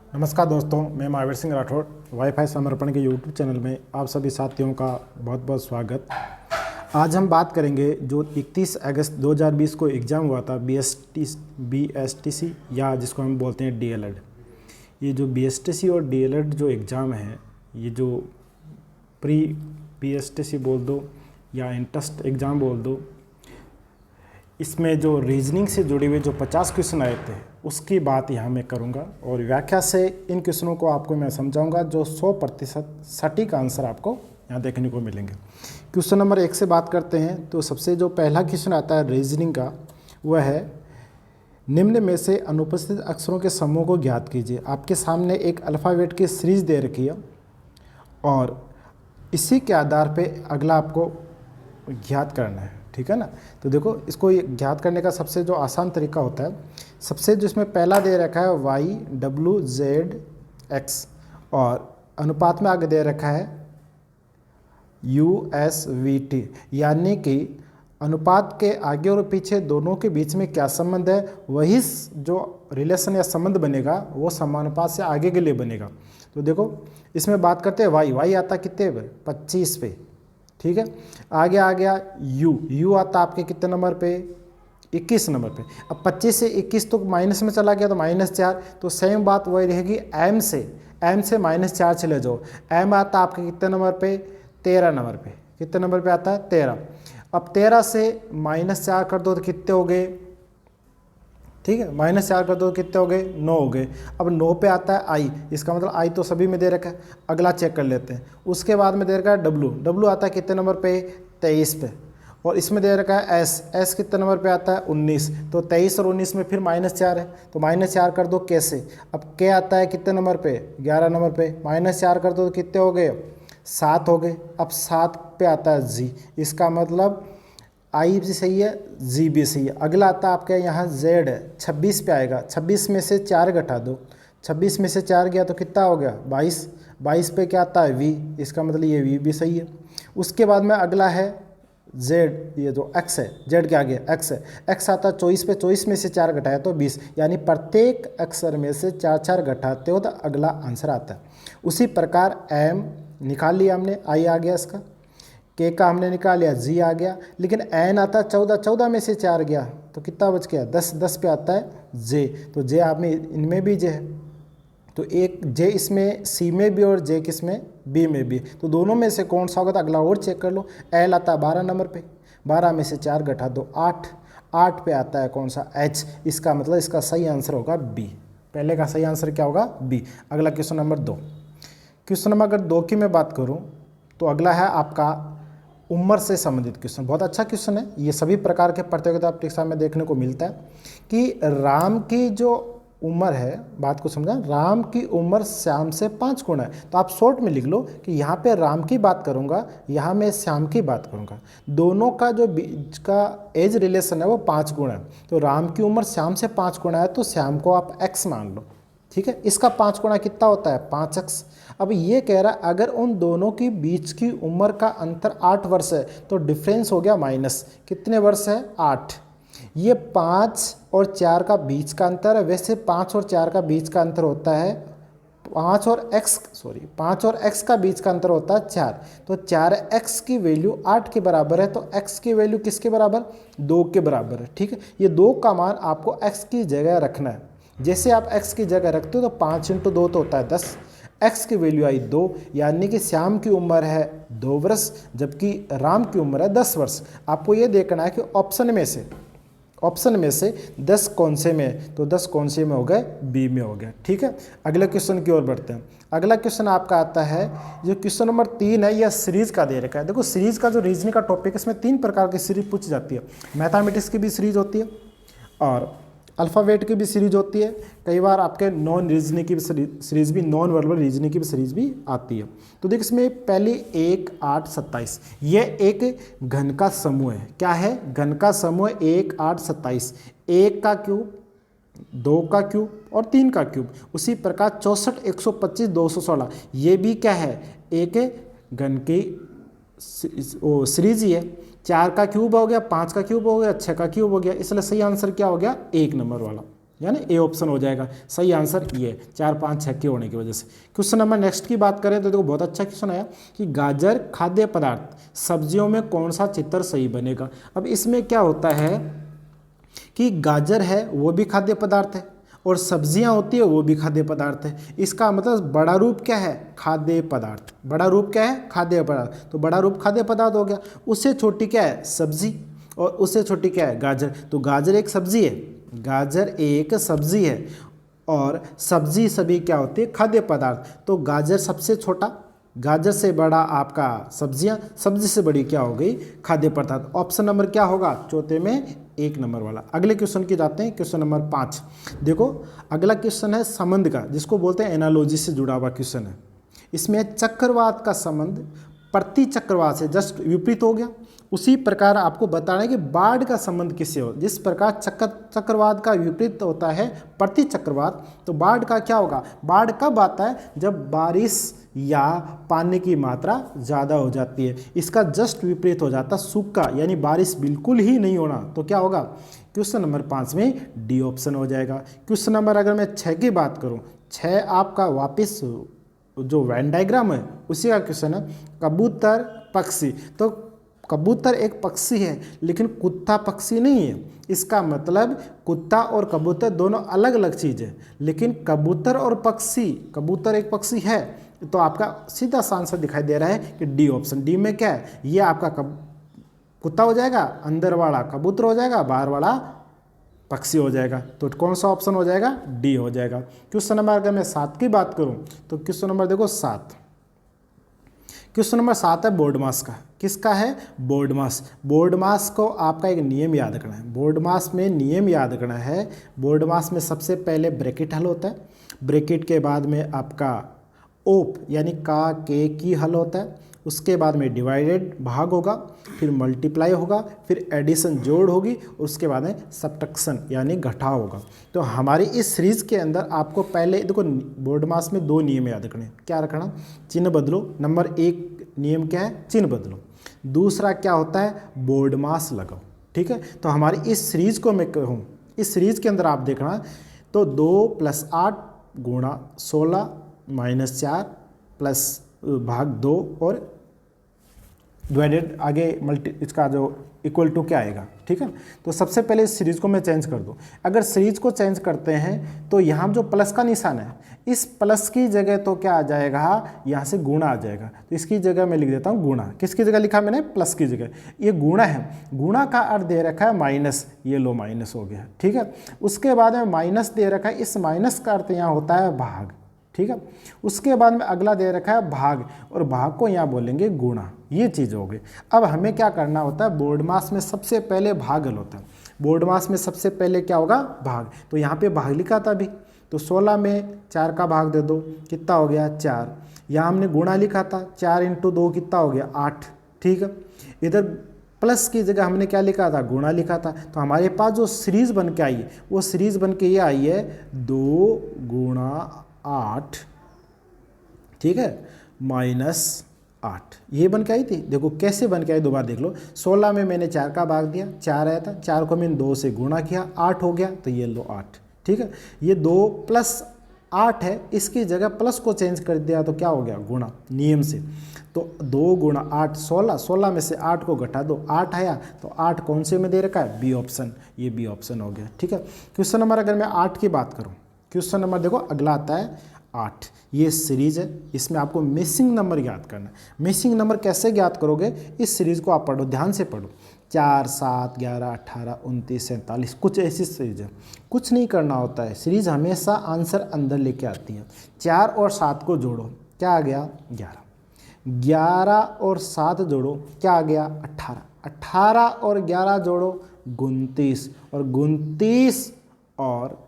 नमस्कार दोस्तों, मैं महावीर सिंह राठौड़ वाईफाई समर्पण के यूट्यूब चैनल में आप सभी साथियों का बहुत बहुत स्वागत। आज हम बात करेंगे जो 31 अगस्त 2020 को एग्ज़ाम हुआ था बीएसटीसी या जिसको हम बोलते हैं डीएलएड। ये जो बीएसटीसी और डीएलएड जो एग्ज़ाम है, ये जो प्री बीएसटीसी बोल दो या इंट्रेंस एग्ज़ाम बोल दो, इसमें जो रीजनिंग से जुड़े हुए जो 50 क्वेश्चन आए थे उसकी बात यहाँ मैं करूँगा और व्याख्या से इन क्वेश्चनों को आपको मैं समझाऊंगा जो 100% सटीक आंसर आपको यहाँ देखने को मिलेंगे। क्वेश्चन नंबर 1 से बात करते हैं तो सबसे जो पहला क्वेश्चन आता है रीजनिंग का, वह है निम्न में से अनुपस्थित अक्षरों के समूह को ज्ञात कीजिए। आपके सामने एक अल्फ़ाबेट की सीरीज दे रखी है और इसी के आधार पर अगला आपको ज्ञात करना है, ठीक है ना। तो देखो, इसको ज्ञात करने का सबसे जो आसान तरीका होता है, सबसे जो इसमें पहला दे रखा है YWZX और अनुपात में आगे दे रखा है USVT, यानी कि अनुपात के आगे और पीछे दोनों के बीच में क्या संबंध है, वही जो रिलेशन या संबंध बनेगा वो समानुपात से आगे के लिए बनेगा। तो देखो, इसमें बात करते हैं y आता कितने पे, 25 पे, ठीक है। आगे आ गया यू आता आपके कितने नंबर पे, 21 नंबर पे। अब 25 से 21 तो माइनस में चला गया तो -4, तो सेम बात वही रहेगी एम से -4 चले जाओ। एम आता आपके कितने नंबर पे, 13 नंबर पे। कितने नंबर पे आता है, 13। अब 13 से -4 कर दो तो कितने हो गए, ठीक है, -4 कर दो तो कितने हो गए, 9 हो गए। अब 9 पे आता है आई, इसका मतलब आई तो सभी में दे रखा है। अगला चेक कर लेते हैं। उसके बाद में दे रखा है डब्लू आता है कितने नंबर पे, 23 पे। और इसमें दे रखा है एस कितने नंबर पे आता है, 19। तो 23 और 19 में फिर -4 है, तो -4 कर दो कैसे। अब के आता है कितने नंबर पे, 11 नंबर पे। -4 कर दो तो कितने हो गए, 7 हो गए। अब 7 पे आता है जी, इसका मतलब आई भी सही है, जी भी सही है। अगला आता है आपके यहाँ जेड है, 26 पे आएगा। 26 में से 4 घटा दो, 26 में से 4 गया तो कितना हो गया, 22। 22 पे क्या आता है, वी, इसका मतलब ये वी भी सही है। उसके बाद में अगला है जेड, ये जो एक्स है, जेड के आगे एक्स है। एक्स आता है 24 पे, 24 में से 4 घटाया तो 20, यानी प्रत्येक अक्षर में से 4 घटाते हो तो अगला आंसर आता है। उसी प्रकार एम निकाल लिया हमने, आई आ गया इसका। के का हमने निकाल लिया, जी आ गया। लेकिन एन आता 14, 14 में से 4 गया तो कितना बच गया, 10। 10 पे आता है जे, तो जे आप में इनमें भी जे है, तो एक जे इसमें सी में भी और जे किसमें, बी में भी। तो दोनों में से कौन सा होगा, तो अगला और चेक कर लो। एल आता है 12 नंबर पे, 12 में से 4 घटा दो 8। 8 पे आता है कौन सा, एच, इसका मतलब इसका सही आंसर होगा बी। पहले का सही आंसर क्या होगा, बी। अगला क्वेश्चन नंबर 2। क्वेश्चन नंबर अगर 2 की मैं बात करूँ तो अगला है आपका उम्र से संबंधित क्वेश्चन। बहुत अच्छा क्वेश्चन है, ये सभी प्रकार के प्रतियोगिता परीक्षा में देखने को मिलता है कि राम की जो उम्र है, बात को समझा, राम की उम्र श्याम से 5 गुना है। तो आप शॉर्ट में लिख लो कि यहाँ पे राम की बात करूँगा, यहाँ मैं श्याम की बात करूँगा। दोनों का जो बीच का एज रिलेशन है वो 5 गुना है। तो राम की उम्र श्याम से 5 गुना है तो श्याम को आप x मान लो, ठीक है। इसका 5 गुना कितना होता है, 5x। अब ये कह रहा है अगर उन दोनों की बीच की उम्र का अंतर 8 वर्ष है तो डिफरेंस हो गया माइनस, कितने वर्ष है, 8। ये 5 और 4 का बीच का अंतर है। वैसे 5 और 4 का बीच का अंतर होता है 5 और x का बीच का अंतर होता है 4। तो 4x की वैल्यू 8 के बराबर है, तो x की वैल्यू किसके बराबर, 2 के बराबर है, ठीक है। ये 2 का मान आपको x की जगह रखना है। जैसे आप x की जगह रखते हो तो 5 × 2 तो होता है 10। x की वैल्यू आई 2, यानी कि श्याम की उम्र है 2 वर्ष जबकि राम की उम्र है 10 वर्ष। आपको ये देखना है कि ऑप्शन में से 10 कौन से में है, तो 10 कौन से में हो गए, बी में हो गया, ठीक है। अगले क्वेश्चन की ओर बढ़ते हैं। अगला क्वेश्चन आपका आता है, जो क्वेश्चन नंबर 3 है, यह सीरीज का दे रखा है। देखो, सीरीज का जो रीजनिंग का टॉपिक है, इसमें 3 प्रकार की सीरीज पूछी जाती है। मैथमेटिक्स की भी सीरीज होती है और अल्फ़ाबेट की भी सीरीज होती है। कई बार आपके नॉन रीजनिंग की भी सीरीज भी, नॉन वर्बल रीजनिंग की भी सीरीज भी आती है। तो देखिए, इसमें पहली 1, 8, 27, ये एक घन का समूह है। क्या है, घन का समूह 1, 8, 27। 1 का क्यूब, 2 का क्यूब और 3 का क्यूब। उसी प्रकार 64, 125, 216, ये भी क्या है, एक घन की सीरीज ही है। 4 का क्यूब हो गया, 5 का क्यूब हो गया, 6 का क्यूब हो गया, इसलिए सही आंसर क्या हो गया, 1 नंबर वाला। यानी ए ऑप्शन हो जाएगा। सही आंसर ये 4, 5, 6 के होने की वजह से। क्वेश्चन नंबर नेक्स्ट की बात करें तो देखो बहुत अच्छा क्वेश्चन आया कि गाजर खाद्य पदार्थ सब्जियों में कौन सा चित्र सही बनेगा। अब इसमें क्या होता है कि गाजर है वो भी खाद्य पदार्थ है और सब्जियां होती है वो भी खाद्य पदार्थ है। इसका मतलब बड़ा रूप क्या है, खाद्य पदार्थ। बड़ा रूप क्या है, खाद्य पदार्थ। तो बड़ा रूप खाद्य पदार्थ हो गया। उससे छोटी क्या है, सब्जी, और उससे छोटी क्या है, गाजर। तो गाजर एक सब्जी है, गाजर एक सब्जी है और सब्जी सभी क्या होती है, खाद्य पदार्थ। तो गाजर सबसे छोटा, गाजर से बड़ा आपका सब्जियां, सब्जी से बड़ी क्या हो गई, खाद्य पदार्थ। ऑप्शन नंबर क्या होगा, चौथे में 1 नंबर वाला। अगले क्वेश्चन की जाते हैं, क्वेश्चन नंबर 5। देखो अगला क्वेश्चन है संबंध का, जिसको बोलते हैं एनालॉजी से जुड़ा हुआ क्वेश्चन है। इसमें चक्रवात का संबंध प्रति चक्रवात से जस्ट विपरीत हो गया। उसी प्रकार आपको बताना है कि बाढ़ का संबंध किससे हो। जिस प्रकार चक्रवात का विपरीत होता है प्रति चक्रवात, तो बाढ़ का क्या होगा, बाढ़ कब आता है, जब बारिश या पानी की मात्रा ज़्यादा हो जाती है। इसका जस्ट विपरीत हो जाता सूखा, यानी बारिश बिल्कुल ही नहीं होना। तो क्या होगा, क्वेश्चन नंबर 5 में डी ऑप्शन हो जाएगा। क्वेश्चन नंबर अगर मैं 6 की बात करूँ, 6 आपका वापस जो वेन डायग्राम है उसी का क्वेश्चन है, कबूतर पक्षी। तो कबूतर एक पक्षी है लेकिन कुत्ता पक्षी नहीं है। इसका मतलब कुत्ता और कबूतर दोनों अलग अलग चीज़ है, लेकिन कबूतर और पक्षी, कबूतर एक पक्षी है। तो आपका सीधा सा आंसर दिखाई दे रहा है कि डी ऑप्शन। डी में क्या है, ये आपका कुत्ता हो जाएगा, अंदर वाला कबूतर हो जाएगा, बाहर वाला पक्षी हो जाएगा। तो कौन सा ऑप्शन हो जाएगा, डी हो जाएगा। क्वेश्चन नंबर अगर मैं 7 की बात करूं तो क्वेश्चन नंबर देखो 7। क्वेश्चन नंबर 7 है बोर्ड मास का। किसका है, बोर्ड मास। बोर्ड मास को आपका एक नियम याद करना है। बोर्ड मास में नियम याद करना है। बोर्ड मास में सबसे पहले ब्रैकेट हल होता है, ब्रैकेट के बाद में आपका ओप यानी का के की हल होता है, उसके बाद में डिवाइडेड भाग होगा, फिर मल्टीप्लाई होगा, फिर एडिशन जोड़ होगी, उसके बाद में सब्ट्रैक्शन यानी घटाव होगा। तो हमारी इस सीरीज के अंदर आपको पहले देखो बोर्ड मास में 2 नियम याद रखने। क्या रखना, चिन्ह बदलो। नंबर 1 नियम क्या है, चिन्ह बदलो। दूसरा क्या होता है, बोर्ड मास लगाओ। ठीक है, तो हमारी इस सीरीज को मैं कहूँ, इस सीरीज के अंदर आप देखना तो 2 + 8 गुणा 16 - 4 प्लस भाग 2 और डिवाइडेड आगे मल्टी, इसका जो इक्वल टू क्या आएगा। ठीक है, तो सबसे पहले इस सीरीज को मैं चेंज कर दूं। अगर सीरीज को चेंज करते हैं तो यहाँ जो प्लस का निशान है, इस प्लस की जगह तो क्या आ जाएगा, यहाँ से गुणा आ जाएगा। तो इसकी जगह मैं लिख देता हूँ गुणा। किसकी जगह लिखा मैंने, प्लस की जगह। ये गुणा है, गुणा का अर्थ दे रखा है माइनस, ये लो माइनस हो गया। ठीक है, उसके बाद में माइनस दे रखा है, इस माइनस का अर्थ यहाँ होता है भाग। ठीक है, उसके बाद में अगला दे रखा है भाग, और भाग को यहाँ बोलेंगे गुणा। ये चीज़ हो गई। अब हमें क्या करना होता है, बोर्ड मास में सबसे पहले भाग हल होता है। बोर्ड मास में सबसे पहले क्या होगा, भाग। तो यहाँ पे भाग लिखा था अभी, तो 16 में 4 का भाग दे दो, कितना हो गया 4। यहाँ हमने गुणा लिखा था, 4 × 2 कितना हो गया 8। ठीक है, इधर प्लस की जगह हमने क्या लिखा था, गुणा लिखा था। तो हमारे पास जो सीरीज बन के आई है वो सीरीज बन के ये आई है 2 × 8, ठीक है, -8, ये बन के आई थी। देखो कैसे बन के आई, दोबारा देख लो। 16 में मैंने 4 का भाग दिया, 4 आया था, 4 को मैंने 2 से गुणा किया, 8 हो गया, तो ये लो 8। ठीक है, ये 2 + 8 है, इसकी जगह प्लस को चेंज कर दिया तो क्या हो गया, गुणा, नियम से। तो 2 × 8 16, 16 में से 8 को घटा दो, 8 आया। तो 8 कौन से में दे रखा है, बी ऑप्शन। ये बी ऑप्शन हो गया। ठीक है, क्वेश्चन नंबर अगर मैं 8 की बात करूँ, क्वेश्चन नंबर देखो अगला आता है 8। ये सीरीज है, इसमें आपको मिसिंग नंबर याद करना है। मिसिंग नंबर कैसे याद करोगे, इस सीरीज को आप पढ़ो, ध्यान से पढ़ो। 4 7 11 18 29 47, कुछ ऐसी सीरीज है। कुछ नहीं करना होता है, सीरीज हमेशा आंसर अंदर लेके आती है। 4 और 7 को जोड़ो, क्या आ गया 11। 11 और 7 जोड़ो, क्या आ गया 18। 18 और 11 जोड़ो 29, और 29 और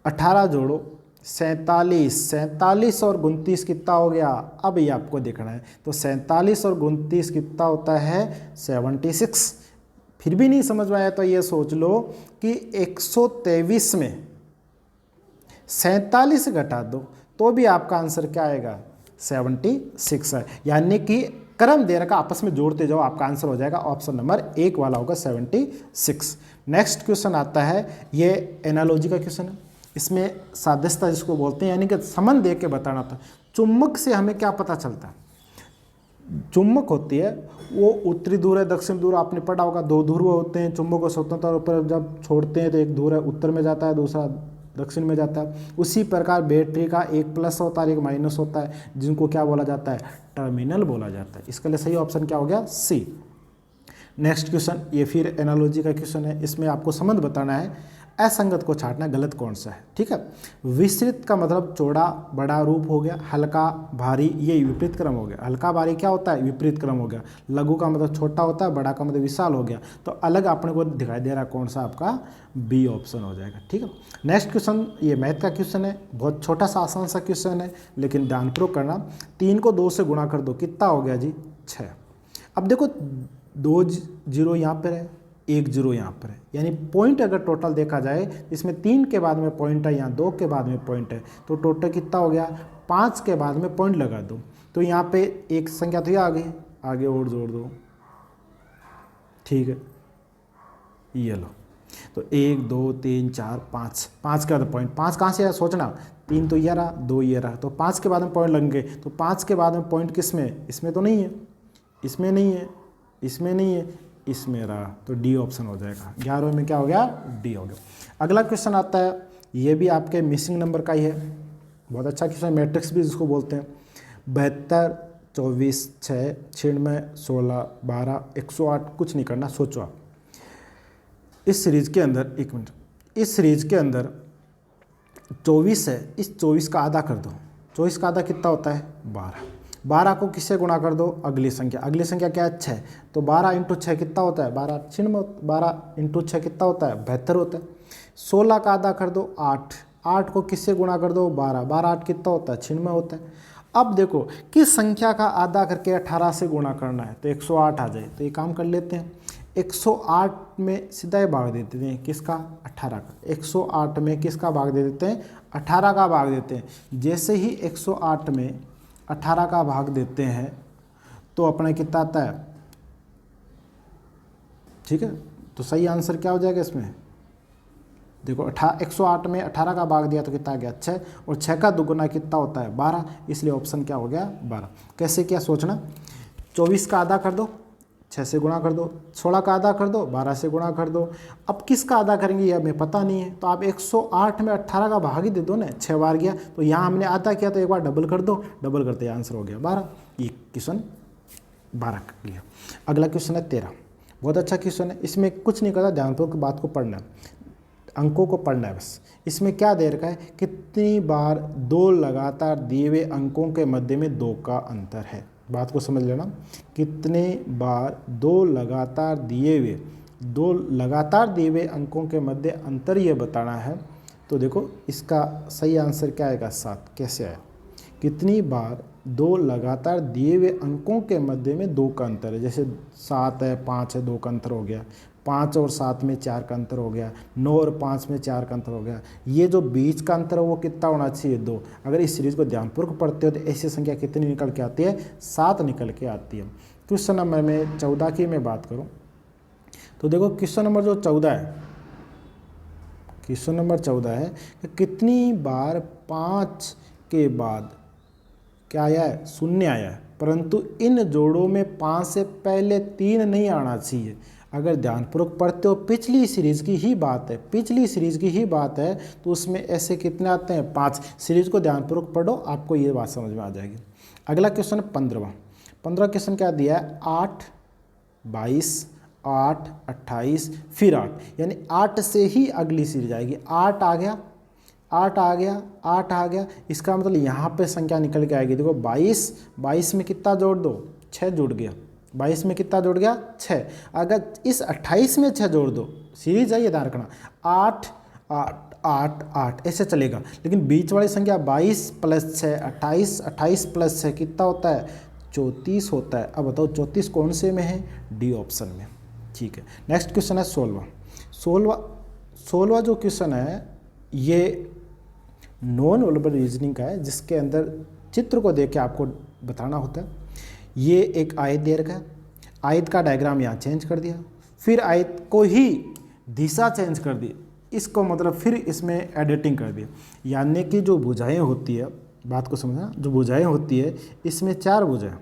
18 जोड़ो 47। 47 और 29 कितना हो गया, अब ये आपको देखना है। तो 47 और 29 कितना होता है 76। फिर भी नहीं समझ में आया तो ये सोच लो कि 123 में 47 घटा दो तो भी आपका आंसर क्या आएगा 76 है। यानी कि क्रम दे रखा, आपस में जोड़ते जाओ, आपका आंसर हो जाएगा ऑप्शन नंबर 1 वाला होगा 76। नेक्स्ट क्वेश्चन आता है, ये एनालॉजी का क्वेश्चन है। इसमें सादृश्यता जिसको बोलते हैं, यानी कि संबंध देख के बताना था। चुंबक से हमें क्या पता चलता है? चुंबक होती है वो उत्तरी ध्रुव है, दक्षिण ध्रुव आपने पढ़ा होगा, 2 ध्रुव होते हैं चुंबक और स्वतंत्र तौर पर जब छोड़ते हैं तो एक ध्रुव है उत्तर में जाता है, दूसरा दक्षिण में जाता है। उसी प्रकार बैटरी का एक प्लस होता है एक माइनस होता है, जिनको क्या बोला जाता है? टर्मिनल बोला जाता है। इसके लिए सही ऑप्शन क्या हो गया? सी। नेक्स्ट क्वेश्चन, ये फिर एनालॉजी का क्वेश्चन है। इसमें आपको संबंध बताना है, असंगत को छांटना, गलत कौन सा है, ठीक है। विस्तृत का मतलब चौड़ा बड़ा रूप हो गया, हल्का भारी ये विपरीत क्रम हो गया। हल्का भारी क्या होता है? विपरीत क्रम हो गया। लघु का मतलब छोटा होता है, बड़ा का मतलब विशाल हो गया। तो अलग अपने को दिखाई दे रहा कौन सा? आपका बी ऑप्शन हो जाएगा, ठीक है। नेक्स्ट क्वेश्चन, ये मैथ का क्वेश्चन है, बहुत छोटा सा आसान सा क्वेश्चन है, लेकिन ध्यानपूर्वक करना। 3 को 2 से गुणा कर दो, कितना हो गया जी? 6। अब देखो 2 0 यहाँ पर है, 1 0 यहाँ पर है, यानी पॉइंट अगर टोटल देखा जाए, इसमें 3 के बाद में पॉइंट है, यहाँ 2 के बाद में पॉइंट है, तो टोटल कितना हो गया? 5 के बाद में पॉइंट लगा दो, तो यहाँ पे एक संख्या तो ये आ गई, आगे और जोड़ दो, ठीक है। ये लो, तो 1 2 3 4 5, 5 के बाद पॉइंट, 5 कहाँ से आया सोचना? 3 तो ये रहा, 2 ये रहा, तो 5 के बाद में पॉइंट लगेंगे। तो 5 के बाद में पॉइंट किस में? इसमें तो नहीं है, इसमें नहीं है, इसमें नहीं है, इसमें रहा, तो डी ऑप्शन हो जाएगा। 11वें में क्या हो गया? डी हो गया। अगला क्वेश्चन आता है, ये भी आपके मिसिंग नंबर का ही है, बहुत अच्छा क्वेश्चन, मैट्रिक्स भी जिसको बोलते हैं। 72 24 6 96 16 12 108, कुछ नहीं करना, सोचो आप। इस सीरीज के अंदर, एक मिनट, इस सीरीज के अंदर 24 है, इस 24 का आधा कर दो, 24 का आधा कितना होता है? 12। 12 को किससे गुणा कर दो? अगली संख्या, अगली संख्या क्या है? 6। तो 12 × 6 कितना होता है? 12 96, 12 × 6 कितना होता है? 72 होता है। 16 का आधा कर दो 8, 8 को किससे गुणा कर दो? 12, 12 8 कितना होता है? 96 होता है। अब देखो किस संख्या का आधा करके 18 से गुणा करना है, तो 108 आ जाए, तो ये काम कर लेते हैं। 108 में सीधा ही भाग देते हैं, किसका? 18 का। 108 में किसका भाग दे देते हैं? 18 का भाग देते हैं। जैसे ही 108 में 18 का भाग देते हैं तो अपना कितना आता है? ठीक है, तो सही आंसर क्या हो जाएगा इसमें? देखो 108 में 18 का भाग दिया तो कितना आ गया? 6, और 6 का दुगुना कितना होता है? 12, इसलिए ऑप्शन क्या हो गया? 12। कैसे क्या सोचना? 24 का आधा कर दो, 6 से गुणा कर दो, 16 का आधा कर दो, 12 से गुणा कर दो। अब किसका आधा करेंगे ये हमें पता नहीं है, तो आप 108 में 18 का भाग ही दे दो ना, 6 बार गया, तो यहाँ हमने आधा किया तो एक बार डबल कर दो, डबल करते आंसर हो गया 12। ये क्वेश्चन 12 का लिया। अगला क्वेश्चन है 13, बहुत अच्छा क्वेश्चन है। इसमें कुछ नहीं करना, ध्यानपूर्वक बात को पढ़ना है, अंकों को पढ़ना है बस। इसमें क्या दे रखा है? कितनी बार 2 लगातार दिए हुए अंकों के मध्य में 2 का अंतर है। बात को समझ लेना, कितने बार 2 लगातार दिए हुए अंकों के मध्य अंतर ये बताना है। तो देखो इसका सही आंसर क्या आएगा? 7। कैसे आया? कितनी बार 2 लगातार दिए हुए अंकों के मध्य में 2 का अंतर है। जैसे 7 है, 5 है, 2 का अंतर हो गया। 5 और 7 में 4 का अंतर हो गया। 9 और 5 में 4 का अंतर हो गया। ये जो बीच का अंतर है वो कितना होना चाहिए? 2। अगर इस सीरीज को ध्यानपूर्वक पढ़ते हो तो ऐसी संख्या कितनी निकल के आती है? 7 निकल के आती है। क्वेश्चन नंबर में 14 की मैं बात करूं तो देखो क्वेश्चन नंबर जो 14 है, क्वेश्चन नंबर 14 है कि कितनी बार 5 के बाद क्या आया है? 0 आया है, परंतु इन जोड़ों में 5 से पहले 3 नहीं आना चाहिए। अगर ध्यानपूर्वक पढ़ते हो, पिछली सीरीज की ही बात है, तो उसमें ऐसे कितने आते हैं? 5। सीरीज को ध्यानपूर्वक पढ़ो, आपको ये बात समझ में आ जाएगी। अगला क्वेश्चन 15 क्वेश्चन क्या दिया है? 8 22 8 28 फिर 8, यानी 8 से ही अगली सीरीज आएगी। 8 आ गया, 8 आ गया, इसका मतलब यहाँ पे संख्या निकल के आएगी। देखो 22 में कितना जोड़ दो? 6 जुड़ गया। 22 में कितना जुड़ गया? 6। अगर इस 28 में 6 जोड़ दो, सीरीज है ये, ध्यान रखना, 8 8 8 8 ऐसे चलेगा। लेकिन बीच वाली संख्या 22 + 6 28, 28 + 6 कितना होता है? 34 होता है। अब बताओ 34 कौन से में है? डी ऑप्शन में। ठीक है, नेक्स्ट क्वेश्चन है 16वां जो क्वेश्चन है ये नॉन वर्बल रीजनिंग का है, जिसके अंदर चित्र को देख के आपको बताना होता है। ये एक आयत दे रखा है, आयत का डायग्राम यहाँ चेंज कर दिया, फिर आयत को ही दिशा चेंज कर दी, इसको मतलब फिर इसमें एडिटिंग कर दिया। यानी कि जो भुजाएं होती है, बात को समझना, जो भुजाएं होती है इसमें 4 भुजाएं,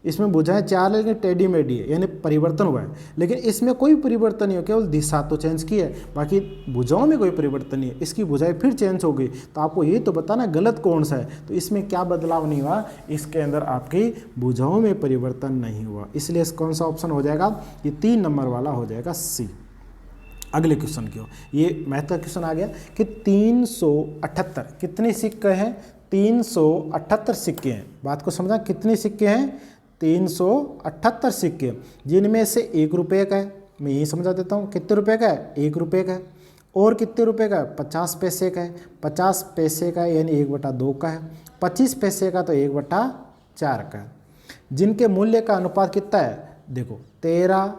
इसमें भुजाएं 4 है लेकिन टेढ़ी मेढ़ी है, यानी परिवर्तन हुआ है। लेकिन इसमें कोई परिवर्तन नहीं हो, केवल दिशा तो चेंज की है, बाकी भुजाओं में कोई परिवर्तन नहीं है। इसकी भुजाएं फिर चेंज हो गई, तो आपको ये तो बताना गलत कौन सा है। तो इसमें क्या बदलाव नहीं हुआ, इसके अंदर आपकी भुजाओं में परिवर्तन नहीं हुआ, इसलिए कौन सा ऑप्शन हो जाएगा, ये 3 नंबर वाला हो जाएगा सी। अगले क्वेश्चन की ओर, ये मैथ का क्वेश्चन आ गया कि 378 कितने सिक्के हैं, 378 सिक्के हैं। बात को समझा, कितने सिक्के हैं, 378 सिक्के, जिनमें से 1 रुपये का है, मैं यही समझा देता हूँ, कितने रुपए का है, 1 रुपये का है, और कितने रुपए का है, 50 पैसे का है, 50 पैसे का है यानी 1/2 का है, 25 पैसे का तो 1/4 का है, जिनके मूल्य का अनुपात कितना है, देखो 13,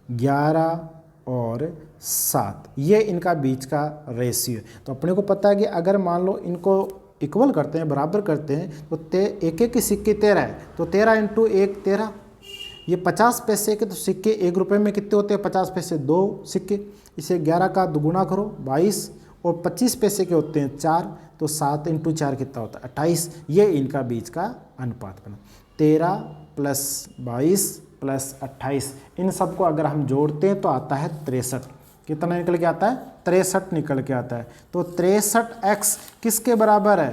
11 और 7, ये इनका बीच का रेशियो है। तो अपने को पता है कि अगर मान लो इनको इक्वल करते हैं, बराबर करते हैं, तो एक एक के सिक्के 13 है, तो 13 × 1 13, ये 50 पैसे के तो सिक्के 1 रुपये में कितने होते हैं, 50 पैसे 2 सिक्के, इसे 11 का दुगुना करो 22, और 25 पैसे के होते हैं 4, तो 7 × 4 कितना होता है, 28, ये इनका बीच का अनुपात बना। 13 + 22 + 28, इन सबको अगर हम जोड़ते हैं तो आता है 63। कितना निकल के आता है, 63 निकल के आता है। तो 63x किसके बराबर है,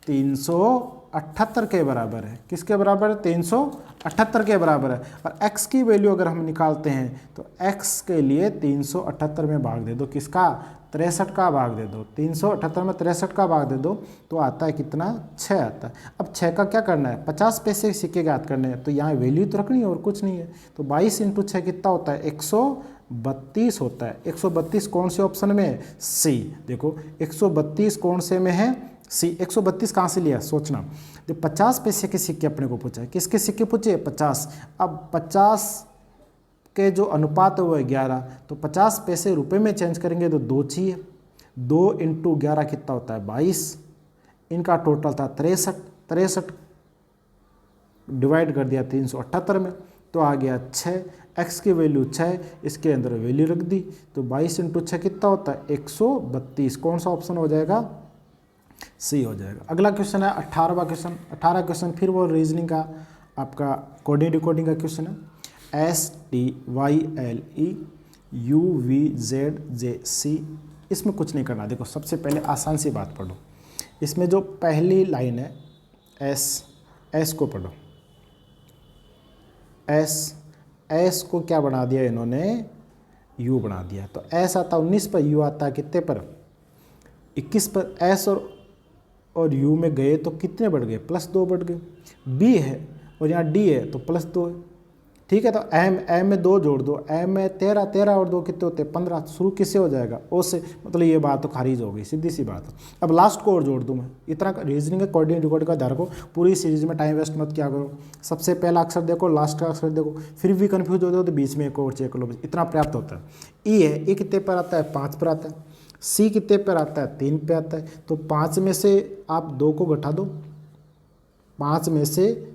378 के बराबर है। किसके बराबर है, 378 के बराबर है। और x की वैल्यू अगर हम निकालते हैं तो x के लिए 378 में भाग दे दो, किसका, 63 का भाग दे दो, 378 में 63 का भाग दे दो, तो आता है कितना, 6 आता है। अब 6 का क्या करना है, 50 पैसे सिक्के ज्ञात करने हैं, तो यहाँ वैल्यू तो रखनी है और कुछ नहीं है। तो 22 × 6 कितना होता है, 132 होता है। 132 कौन से ऑप्शन में है, सी। देखो 132 कौन से में है, सी। 132 कहाँ से लिया, सोचना। तो 50 पैसे के सिक्के अपने को पूछा है, किसके सिक्के पूछे, 50। अब 50 के जो अनुपात है वो है 11, तो 50 पैसे रुपए में चेंज करेंगे तो 2 चाहिए, 2 × 11 कितना होता है, 22। इनका टोटल था 63 डिवाइड कर दिया 378 में, तो आ गया 6। x की वैल्यू 6, इसके अंदर वैल्यू रख दी, तो 22 × 6 कितना होता है, 132। कौन सा ऑप्शन हो जाएगा, सी हो जाएगा। अगला क्वेश्चन है 18वां क्वेश्चन। 18 क्वेश्चन फिर वो रीजनिंग का आपका कोडिंग डिकोडिंग का क्वेश्चन है। STYLE UVZJC, इसमें कुछ नहीं करना। देखो सबसे पहले आसान सी बात पढ़ो, इसमें जो पहली लाइन है एस को पढ़ो। एस को क्या बना दिया इन्होंने, यू बना दिया। तो एस आता 19 पर, यू आता कितने पर, 21 पर। एस और यू में गए तो कितने बढ़ गए, +2 बढ़ गए। बी है और यहाँ डी है तो +2 है, ठीक है। तो एम में 2 जोड़ दो, एम में 13 और 2 कितने होते हैं, 15। शुरू किससे हो जाएगा, ओ से, मतलब ये बात तो खारिज हो गई, सीधी सी बात है। अब लास्ट को और जोड़ दूँ मैं, इतना रीजनिंग है, कोडिंग रिकॉर्डिंग का ध्यान रखो। पूरी सीरीज में टाइम वेस्ट मत किया करो। सबसे पहला अक्षर देखो, लास्ट का अक्षर देखो, फिर भी कन्फ्यूज हो जाओ तो बीच में एक और चेक लो, इतना पर्याप्त होता है। ई है, ई कितने पर आता है, 5 पर आता है। सी कितने पर आता है, 3 पे आता है। तो 5 में से आप 2 को घटा दो, 5 में से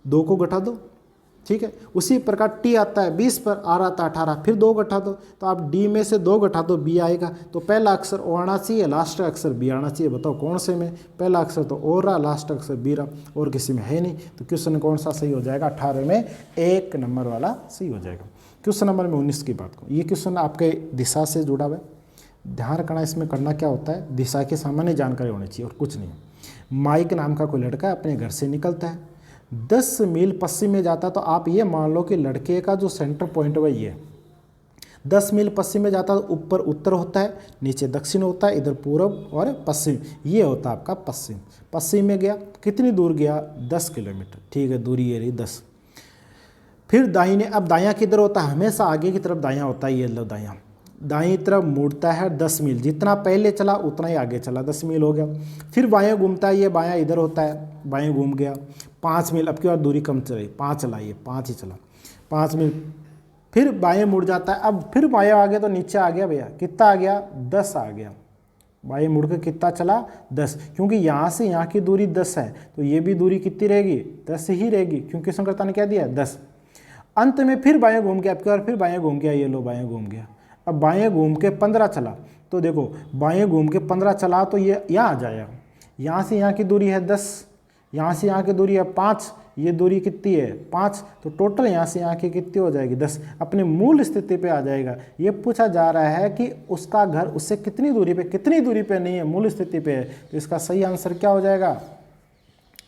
2 को घटा दो, ठीक है। उसी प्रकार टी आता है 20 पर, आर आता है 18, फिर 2 घटा दो, तो आप डी में से 2 घटा दो, बी आएगा। तो पहला अक्षर ओ आना चाहिए, लास्ट का अक्षर बी आना चाहिए। बताओ कौन से में, पहला अक्षर तो ओ रहा, लास्ट अक्षर बी रहा, और किसी में है नहीं। तो क्वेश्चन कौन सा सही हो जाएगा, 18 में 1 नंबर वाला सही हो जाएगा। क्वेश्चन नंबर में 19 की बात करूँ, ये क्वेश्चन आपके दिशा से जुड़ा हुआ है। ध्यान रखना, इसमें करना क्या होता है, दिशा की सामान्य जानकारी होनी चाहिए और कुछ नहीं। माइक नाम का कोई लड़का अपने घर से निकलता है, 10 मील पश्चिम में जाता, तो आप ये मान लो कि लड़के का जो सेंटर पॉइंट है ये 10 मील पश्चिम में जाता, तो ऊपर उत्तर होता है, नीचे दक्षिण होता है, इधर पूर्व और पश्चिम, ये होता है आपका पश्चिम। पश्चिम में गया, कितनी दूर गया, 10 किलोमीटर, ठीक है, दूरी ये रही 10। फिर दाहिने, अब दायां किधर होता है, हमेशा आगे की तरफ दायां होता है, ये लो दायां, दाईं तरफ मुड़ता है 10 मील, जितना पहले चला उतना ही आगे चला, 10 मील हो गया। फिर बाएं घूमता है, ये बायां इधर होता है, बाएं घूम गया 5 मील, अब की बार दूरी कम चली, 5 चला, ये 5 ही चला, 5 मील। फिर बाएं मुड़ जाता है, अब फिर बाएं आ गया तो नीचे आ गया भैया, कितना आ गया, 10 आ गया, बाएं मुड़ के कितना चला 10, क्योंकि यहाँ से यहाँ की दूरी 10 है तो ये भी दूरी कितनी रहेगी 10 ही रहेगी, क्योंकि संकर्ता ने क्या दिया 10। अंत में फिर बाएं घूम के आपके और फिर बाएं घूम गया, ये लो बाएं घूम गया। अब बाएं घूम के 15 चला तो देखो बाएं घूम के 15 चला तो ये यहाँ आ जाएगा, यहाँ से यहाँ की दूरी है 10, यहाँ से यहाँ की दूरी है 5, ये दूरी कितनी है 5, तो टोटल यहाँ से यहाँ की कितनी हो जाएगी 10, अपने मूल स्थिति पे आ जाएगा। ये पूछा जा रहा है कि उसका घर उससे कितनी दूरी पे नहीं है, मूल स्थिति पे है, तो इसका सही आंसर क्या हो जाएगा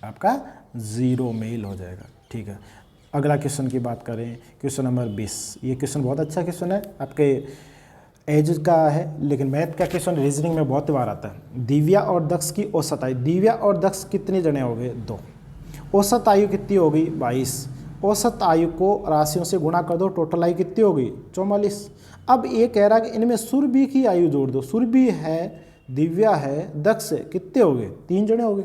आपका 0 मील हो जाएगा। ठीक है, अगला क्वेश्चन की बात करें, क्वेश्चन नंबर 20। ये क्वेश्चन बहुत अच्छा क्वेश्चन है, आपके एज का है, लेकिन मैथ का क्वेश्चन रीजनिंग में बहुत बार आता है। दिव्या और दक्ष की औसत आयु, दिव्या और दक्ष कितने जने हो गए 2, औसत आयु कितनी हो गई 22, औसत आयु को राशियों से गुणा कर दो, टोटल आयु कितनी हो गई 44। अब ये कह रहा है कि इनमें सुरभि की आयु जोड़ दो, सुरभि है, दिव्या है, दक्ष है, कितने हो गए 3 जने हो गए।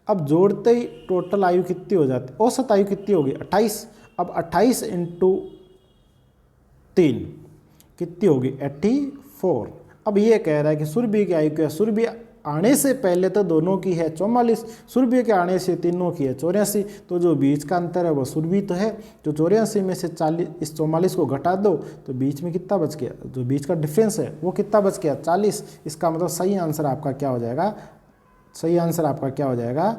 अब जोड़ते ही टोटल आयु कितनी हो जाती, औसत आयु कितनी होगी 28। अब 28 × 3 कितनी होगी 84। अब ये कह रहा है कि सुरभि की आयु क्या है, सुरभि आने से पहले तो दोनों की है 44, सुरभि के आने से तीनों की है 84, तो जो बीच का अंतर है वो सुरभि तो है, जो 84 में से 40 इस 44 को घटा दो तो बीच में कितना बच गया, जो बीच का डिफरेंस है वो कितना बच गया 40। इसका मतलब सही आंसर आपका क्या हो जाएगा, सही आंसर आपका क्या हो जाएगा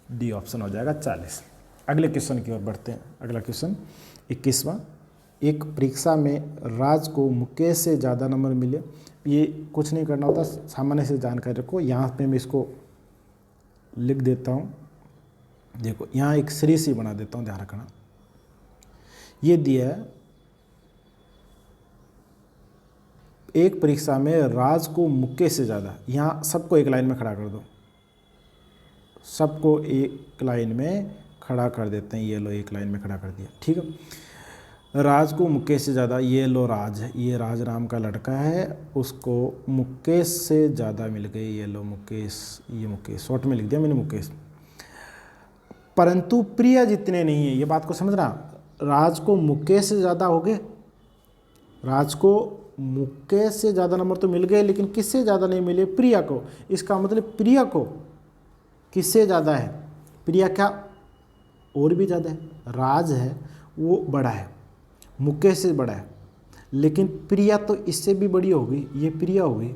डी ऑप्शन हो जाएगा 40। अगले क्वेश्चन की ओर बढ़ते हैं। अगला क्वेश्चन 21वां, एक परीक्षा में राज को मुकेश से ज़्यादा नंबर मिले। ये कुछ नहीं करना होता, सामान्य से जानकारी रखो। यहाँ पे मैं इसको लिख देता हूँ, देखो यहाँ एक श्री सी बना देता हूँ, ध्यान रखना। ये दिया है एक परीक्षा में राज को मुकेश से ज़्यादा, यहाँ सबको एक लाइन में खड़ा कर दो, सबको एक लाइन में खड़ा कर देते हैं। ये लो एक लाइन में खड़ा कर दिया, ठीक है। राज को मुकेश से ज़्यादा, ये लो राज है, ये राज नाम का लड़का है, उसको मुकेश से ज़्यादा मिल गई, ये लो मुकेश, ये मुकेश शॉर्ट में लिख दिया मैंने मुकेश। परंतु प्रिया जितने नहीं है, ये बात को समझना। राज को मुकेश से ज़्यादा हो गए, राज को मुकेश से ज़्यादा नंबर तो मिल गए, लेकिन किससे ज़्यादा नहीं मिले, प्रिया को। इसका मतलब प्रिया को किससे ज़्यादा है, प्रिया क्या और भी ज़्यादा है, राज है वो बड़ा है, मुकेश से बड़ा है, लेकिन प्रिया तो इससे भी बड़ी होगी, ये प्रिया होगी।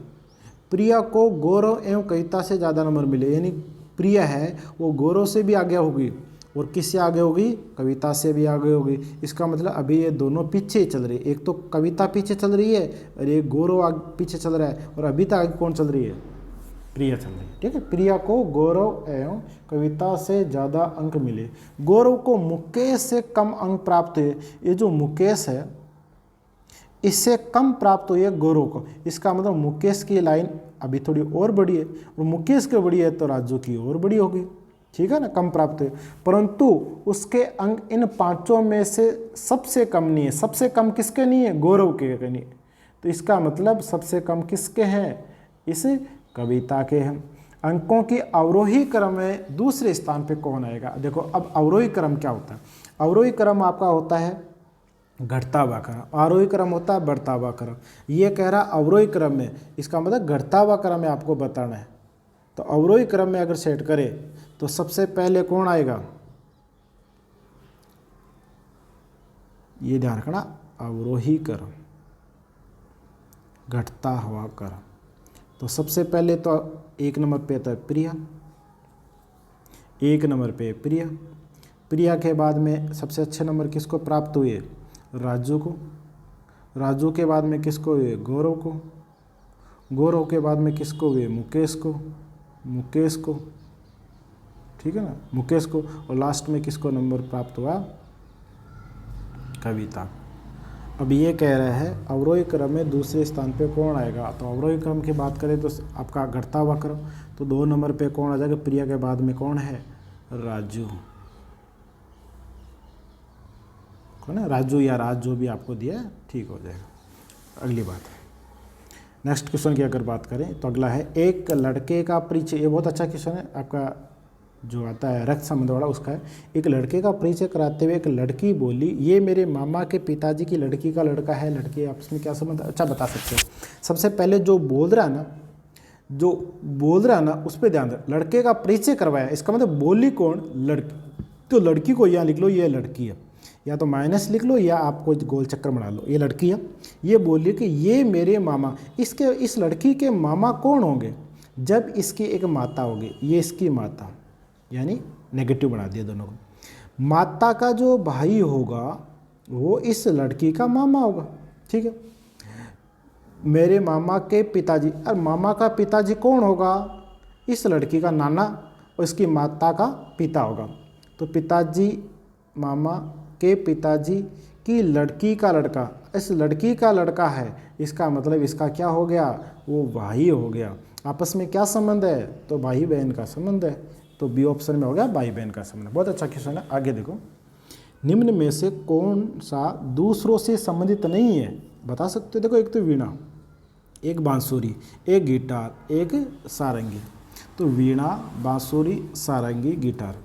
प्रिया को गौरव एवं कविता से ज़्यादा नंबर मिले, यानी प्रिया है वो गौरव से भी आगे होगी, और किससे आगे होगी, कविता से भी आगे होगी। इसका मतलब अभी ये दोनों पीछे चल रही है, एक तो कविता पीछे चल रही है और एक गौरव पीछे चल रहा है, और अभी तक आगे कौन चल रही है, प्रिया चल रही है, ठीक है। प्रिया को गौरव एवं कविता से ज़्यादा अंक मिले, गौरव को मुकेश से कम अंक प्राप्त हुए। ये जो मुकेश है इससे कम प्राप्त हुई है गौरव को, इसका मतलब मुकेश की लाइन अभी थोड़ी और बड़ी है, और मुकेश की बड़ी है तो राजू की और बड़ी होगी, ठीक है ना, कम प्राप्त हुए। परंतु उसके अंक इन पांचों में से सबसे कम नहीं है, सबसे कम किसके नहीं है, गौरव के नहीं। तो इसका मतलब सबसे कम किसके हैं, इस कविता के हैं। अंकों की अवरोही क्रम में दूसरे स्थान पे कौन आएगा। देखो अब अवरोही क्रम क्या होता है, अवरोही क्रम आपका होता है घटता हुआ क्रम, आरोही क्रम होता है बढ़ता हुआ क्रम। ये कह रहा अवरोही क्रम में, इसका मतलब घटता हुआ क्रम में आपको बताना है। तो अवरोही क्रम में अगर सेट करें तो सबसे पहले कौन आएगा, ये ध्यान रखना, अवरोही क्रम, घटता हुआ क्रम। तो सबसे पहले तो 1 नंबर पे आता है प्रिया, 1 नंबर पे प्रिया। प्रिया के बाद में सबसे अच्छे नंबर किसको प्राप्त हुए, राजू को। राजू के बाद में किसको हुए, गौरव को। गौरव के बाद में किसको हुए, मुकेश को। मुकेश को, ठीक है ना, मुकेश को। और लास्ट में किसको नंबर प्राप्त हुआ, कविता। अब ये कह रहा है अवरोही क्रम में दूसरे स्थान पे कौन आएगा। तो अवरोही क्रम की बात करें तो आपका घटता हुआ क्रम, तो 2 नंबर पे कौन आ जाएगा, प्रिया के बाद में कौन है, राजू, कौन है, राजू या राज, जो भी आपको दिया है ठीक हो जाएगा। अगली बात है, नेक्स्ट क्वेश्चन की अगर बात करें तो अगला है एक लड़के का परिचय। ये बहुत अच्छा क्वेश्चन है, आपका जो आता है रक्त संबंध वाला उसका है। एक लड़के का परिचय कराते हुए एक लड़की बोली, ये मेरे मामा के पिताजी की लड़की का लड़का है। लड़के आपस में क्या संबंध, अच्छा बता सकते हो। सबसे पहले जो बोल रहा है ना, जो बोल रहा है ना उस पर ध्यान दे। लड़के का परिचय करवाया, इसका मतलब बोली कौन? लड़की। तो लड़की को यहाँ लिख लो, ये लड़की है, या तो माइनस लिख लो या आपको गोल चक्कर बना लो, ये लड़की है। ये बोलिए कि ये मेरे मामा, इस लड़की के मामा कौन होंगे? जब इसकी एक माता होगी, ये इसकी माता, यानी नेगेटिव बना दिया दोनों को। माता का जो भाई होगा वो इस लड़की का मामा होगा, ठीक है। मेरे मामा के पिताजी, और मामा का पिताजी कौन होगा? इस लड़की का नाना और इसकी माता का पिता होगा। तो पिताजी, मामा के पिताजी की लड़की का लड़का, इस लड़की का लड़का है, इसका मतलब इसका क्या हो गया? वो भाई हो गया। आपस में क्या संबंध है? तो भाई बहन का संबंध है। तो बी ऑप्शन में हो गया भाई बहन का संबंध। बहुत अच्छा क्वेश्चन है। आगे देखो, निम्न में से कौन सा दूसरों से संबंधित नहीं है? बता सकते हो। देखो, एक तो वीणा, एक बांसुरी, एक गिटार, एक सारंगी। तो वीणा, बांसुरी, सारंगी, गिटार।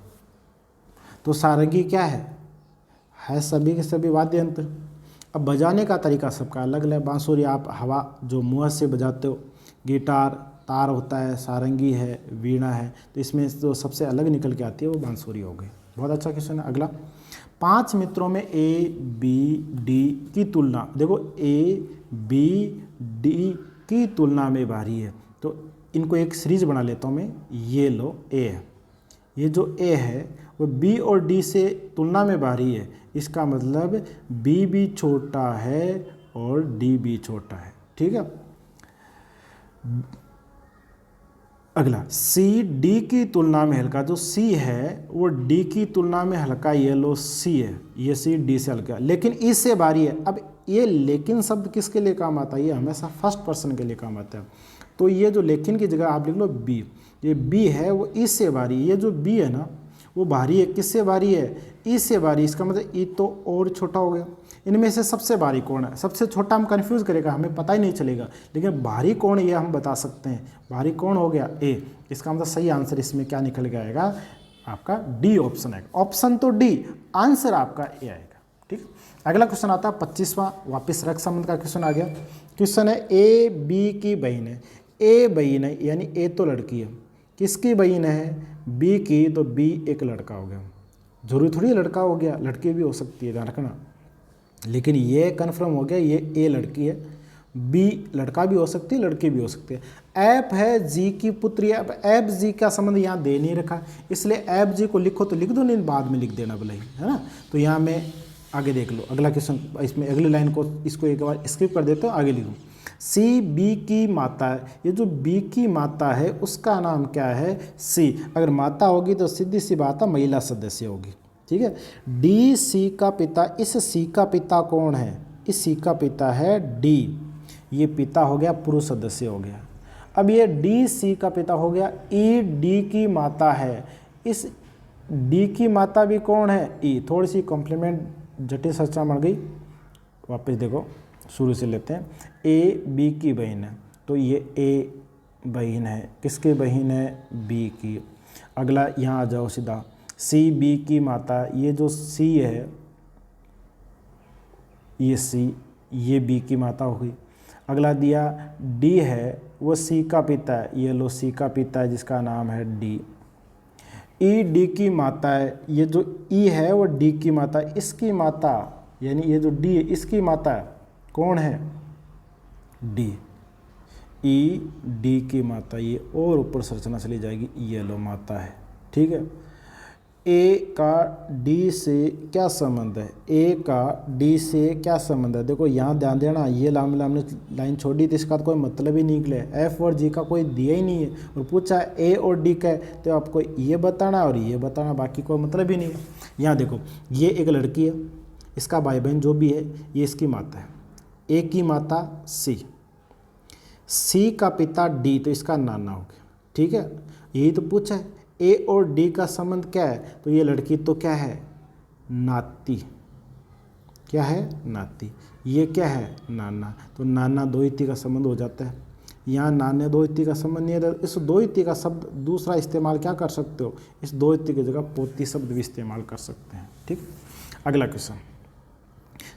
तो सारंगी क्या है सभी के सभी वाद्य यंत्र। अब बजाने का तरीका सबका अलग अलग है। बांसुरी आप हवा जो मुंह से बजाते हो, गिटार तार होता है, सारंगी है, वीणा है। तो इसमें जो सबसे अलग निकल के आती है वो बांसुरी हो गई। बहुत अच्छा क्वेश्चन है। अगला, 5 मित्रों में ए बी डी की तुलना, देखो ए बी डी की तुलना में भारी है। तो इनको एक सीरीज बना लेता हूँ मैं। ये लो ए है, ये जो ए है वो बी और डी से तुलना में भारी है। इसका मतलब बी भी छोटा है और डी भी छोटा है, ठीक है। अगला, सी डी की तुलना में हल्का। जो सी है वो डी की तुलना में हल्का, ये लो सी है, ये सी डी से हल्का, लेकिन ई से भारी है। अब ये लेकिन शब्द किसके लिए काम आता है? ये हमेशा फर्स्ट पर्सन के लिए काम आता है। तो ये जो लेकिन की जगह आप लिख लो बी। ये बी है वो ई से भारी, ये जो बी है ना वो भारी है, किससे भारी है? ई से भारी। इसका मतलब ई तो और छोटा हो गया। इनमें से सबसे भारी कौन है? सबसे छोटा हम कंफ्यूज करेगा, हमें पता ही नहीं चलेगा, लेकिन भारी कौन है ये हम बता सकते हैं। भारी कौन हो गया? ए। इसका मतलब सही आंसर इसमें क्या निकल के आएगा? आपका डी ऑप्शन आएगा। ऑप्शन तो डी, आंसर आपका ए आएगा, ठीक। अगला क्वेश्चन आता है 25वां, वापिस रक्त संबंध का क्वेश्चन आ गया। क्वेश्चन है ए बी की बहन है। ए बहन है यानी ए तो लड़की है, किसकी बहन है? बी की। तो बी एक लड़का हो गया। जरूरी थोड़ी लड़का हो गया, लड़की भी हो सकती है, ध्यान रखना। लेकिन ये कन्फर्म हो गया ये ए लड़की है, बी लड़का भी हो सकती है, लड़की भी हो सकती है। ऐप है जी की पुत्री है। अब ऐप जी का संबंध यहाँ दे नहीं रखा, इसलिए ऐप जी को लिखो तो लिख दो, नहीं बाद में लिख देना भले ही, है ना। तो यहाँ मैं आगे देख लो अगला क्वेश्चन, इसमें अगली लाइन को इसको एक बार स्किप कर देते हो, आगे लिखो। सी बी की माता है। ये जो बी की माता है उसका नाम क्या है? सी। अगर माता होगी तो सीधी सी बात है महिला सदस्य होगी, ठीक है। डी सी का पिता, इस सी का पिता कौन है? इस सी का पिता है डी। ये पिता हो गया, पुरुष सदस्य हो गया। अब ये डी सी का पिता हो गया। ई डी की माता है, इस डी की माता भी कौन है? ई। थोड़ी सी कॉम्प्लीमेंट जटिल चर्चा बन गई, वापस देखो शुरू से लेते हैं। ए बी की बहन है, तो ये ए बहन है, किसकी बहन है? बी की। अगला यहाँ आ जाओ सीधा, सी बी की माता, ये जो सी है ये सी, ये बी की माता हो गई। अगला दिया डी है, वो सी का पिता है, ये लो सी का पिता है जिसका नाम है डी। ई डी की माता है, ये जो ई है वो डी की माता, इसकी माता यानी ये जो डी है इसकी माता है, कौन है? डी। ई डी की माता, ये और ऊपर संरचना चली जाएगी, ये लो माता है, ठीक है। ए का डी से क्या संबंध है? ए का डी से क्या संबंध है? देखो यहाँ ध्यान देना, ये हमने लाइन छोड़ी थी, इसका तो कोई मतलब ही नहीं निकले। एफ और जी का कोई दिया ही नहीं है, और पूछा ए और डी का है तो आपको ये बताना और ये बताना, बाकी कोई मतलब ही नहीं है। यहाँ देखो ये एक लड़की है, इसका भाई बहन जो भी है ये इसकी माता है। ए की माता सी, सी का पिता डी, तो इसका नाना हो गया, ठीक है। यही तो पूछा है। ए और डी का संबंध क्या है? तो ये लड़की तो क्या है? नाती। क्या है? नाती। ये क्या है? नाना। तो नाना दो इति का संबंध हो जाता है। यहाँ नाने दो इति का संबंध नहीं है, इस दो इति का शब्द दूसरा इस्तेमाल क्या कर सकते हो? इस दो इति की जगह पोती शब्द भी इस्तेमाल कर सकते हैं, ठीक। अगला क्वेश्चन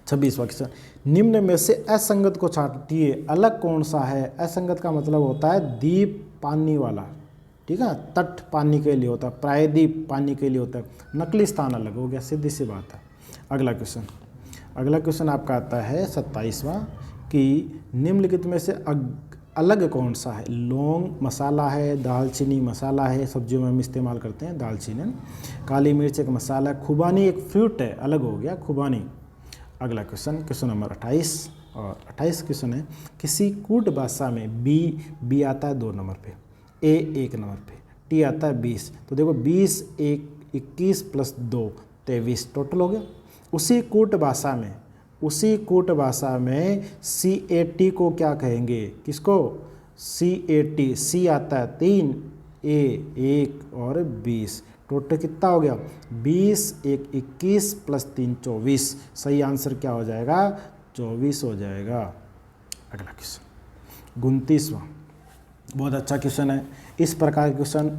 26वां क्वेश्चन, निम्न में से असंगत को छांटिए, अलग कौन सा है? असंगत का मतलब होता है दीप पानी वाला, ठीक है, तट पानी के लिए होता है, प्रायद्वीप पानी के लिए होता है, नकली स्थान अलग हो गया, सीधी सी बात है। अगला क्वेश्चन आपका आता है 27वां कि निम्नलिखित में से अलग कौन सा है। लौंग मसाला है, दालचीनी मसाला है, सब्जियों में हम इस्तेमाल करते हैं दालचीनी, काली मिर्च एक मसाला है, खुबानी एक फ्रूट है, अलग हो गया खुबानी। अगला क्वेश्चन नंबर 28 और 28 क्वेश्चन है, किसी कूट भाषा में बी आता है 2 नंबर पे, ए 1 नंबर पे, टी आता है 20। तो देखो 20 1 21 प्लस 2 23 टोटल हो गया। उसी कूट भाषा में CAT को क्या कहेंगे, किसको, CAT, सी आता है 3, ए 1 और 20, टोटल कितना हो गया 20 1 21 प्लस 3 24। सही आंसर क्या हो जाएगा, 24 हो जाएगा। अगला क्वेश्चन 29वां, बहुत अच्छा क्वेश्चन है। इस प्रकार के क्वेश्चन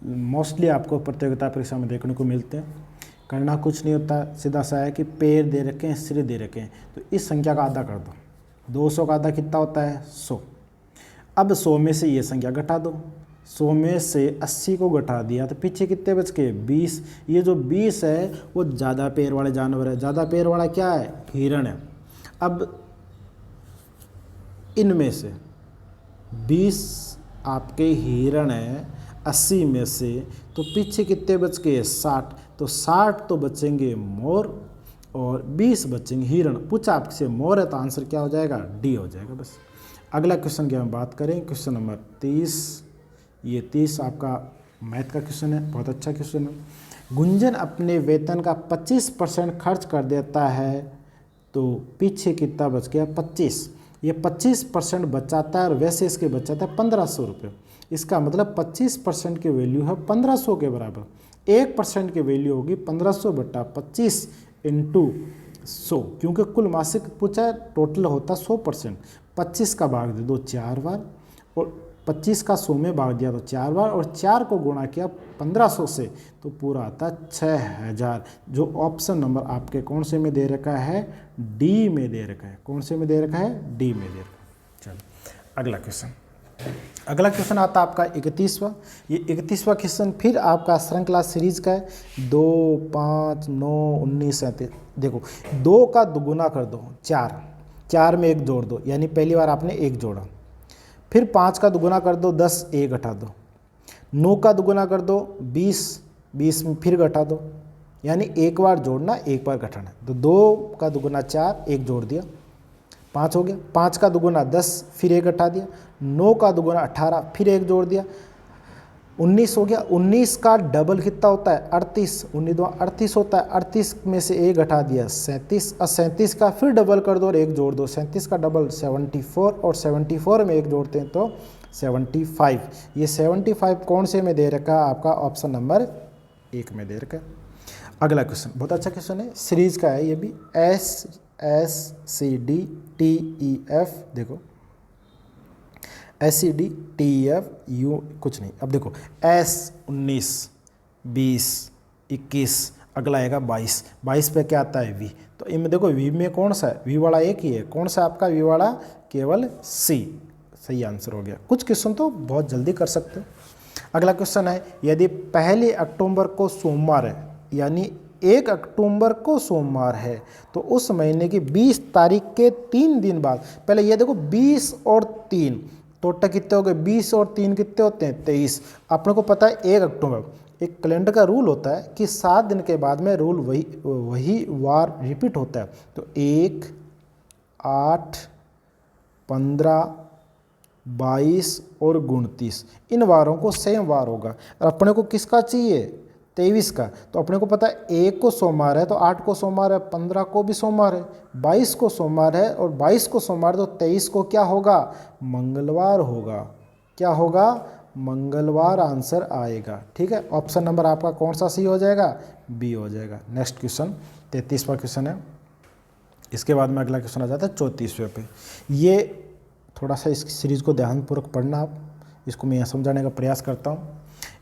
मोस्टली आपको प्रतियोगिता परीक्षा में देखने को मिलते हैं। करना कुछ नहीं होता, सीधा सा है कि पैर दे रखे हैं, सिर दे रखे हैं, तो इस संख्या का आधा कर दो। 200 का आधा कितना होता है 100। अब 100 में से ये संख्या घटा दो, 100 में से 80 को घटा दिया तो पीछे कितने बच गए 20। ये जो 20 है वो ज़्यादा पैर वाले जानवर है, ज़्यादा पैर वाला क्या है, हिरण है। अब इनमें से 20 आपके हिरण है, 80 में से तो पीछे कितने बच गए 60, तो 60 तो बचेंगे मोर और 20 बचेंगे हिरण। पूछा आपसे मोर है तो आंसर क्या हो जाएगा, डी हो जाएगा बस। अगला क्वेश्चन की हम बात करें, क्वेश्चन नंबर 30। ये 30 आपका मैथ का क्वेश्चन है, बहुत अच्छा क्वेश्चन है। गुंजन अपने वेतन का 25% खर्च कर देता है तो पीछे कितना बच गया 25। ये 25% बचाता है और वैसे इसके बचाता है 1500 रुपये। इसका मतलब 25% की वैल्यू है 1500 के बराबर। 1% की वैल्यू होगी 1500 बटा 25 इंटू 100, क्योंकि कुल मासिक पूछा है, टोटल होता 100%। 25 का भाग दे दो 4 बार और 25 का 100 में भाग दिया तो 4 बार और 4 को गुणा किया 1500 से तो पूरा आता 6000, जो ऑप्शन नंबर आपके कौन से में दे रखा है, डी में दे रखा है। कौन से में दे रखा है, डी में दे रखा है। चलो अगला क्वेश्चन आता है आपका 31वां। ये 31वां क्वेश्चन फिर आपका श्रृंखला सीरीज का है, 2 5 9 19 37। देखो 2 का दुगुना कर दो 4, 4 में 1 जोड़ दो, यानी पहली बार आपने 1 जोड़ा। फिर 5 का दुगुना कर दो 10, 1 घटा दो। 9 का दुगुना कर दो 20, 20 में फिर घटा दो, यानी एक बार जोड़ना एक बार घटाना। तो 2 का दुगुना 4, 1 जोड़ दिया 5 हो गया। 5 का दुगुना 10, फिर 1 घटा दिया। 9 का दुगुना 18, फिर 1 जोड़ दिया, 19 हो गया। 19 का डबल कितना होता है 38, 19 2 38 होता है। 38 में से 1 घटा दिया 37, और 37 का फिर डबल कर दो और 1 जोड़ दो। 37 का डबल 74 और 74 में 1 जोड़ते हैं तो 75। ये 75 कौन से में दे रखा है, आपका ऑप्शन नंबर 1 में दे रखा है। अगला क्वेश्चन बहुत अच्छा क्वेश्चन है, सीरीज का है ये भी, SCDTEF। देखो SCDTEF यू कुछ नहीं। अब देखो S 19 20 21, अगला आएगा 22। 22 पे क्या आता है V। तो इनमें देखो V में कौन सा है, V वाला एक ही है। कौन सा आपका V वाला, केवल C। सही आंसर हो गया। कुछ क्वेश्चन तो बहुत जल्दी कर सकते हो। अगला क्वेश्चन है, यदि 1 अक्टूबर को सोमवार है, यानी 1 अक्टूबर को सोमवार है, तो उस महीने की 20 तारीख के 3 दिन बाद, पहले ये देखो 20 और 3 टोटल कितने हो गए, 20 और 3 कितने होते हैं 23। अपने को पता है 1 अक्टूबर, एक कैलेंडर का रूल होता है कि 7 दिन के बाद में रूल वही वार रिपीट होता है। तो 1 8 15 22 और 29, इन वारों को सेम वार होगा। और अपने को किसका चाहिए 23 का। तो अपने को पता है 1 को सोमवार है तो 8 को सोमवार है, 15 को भी सोमवार है, 22 को सोमवार है और 22 को सोमवार, तो 23 को क्या होगा, मंगलवार होगा। क्या होगा, मंगलवार आंसर आएगा। ठीक है, ऑप्शन नंबर आपका कौन सा सही हो जाएगा, बी हो जाएगा। नेक्स्ट क्वेश्चन 33वां क्वेश्चन है। इसके बाद में अगला क्वेश्चन आ जाता है 34वें पे। ये थोड़ा सा इस सीरीज़ को ध्यानपूर्वक पढ़ना आप, इसको मैं यहाँ समझाने का प्रयास करता हूँ।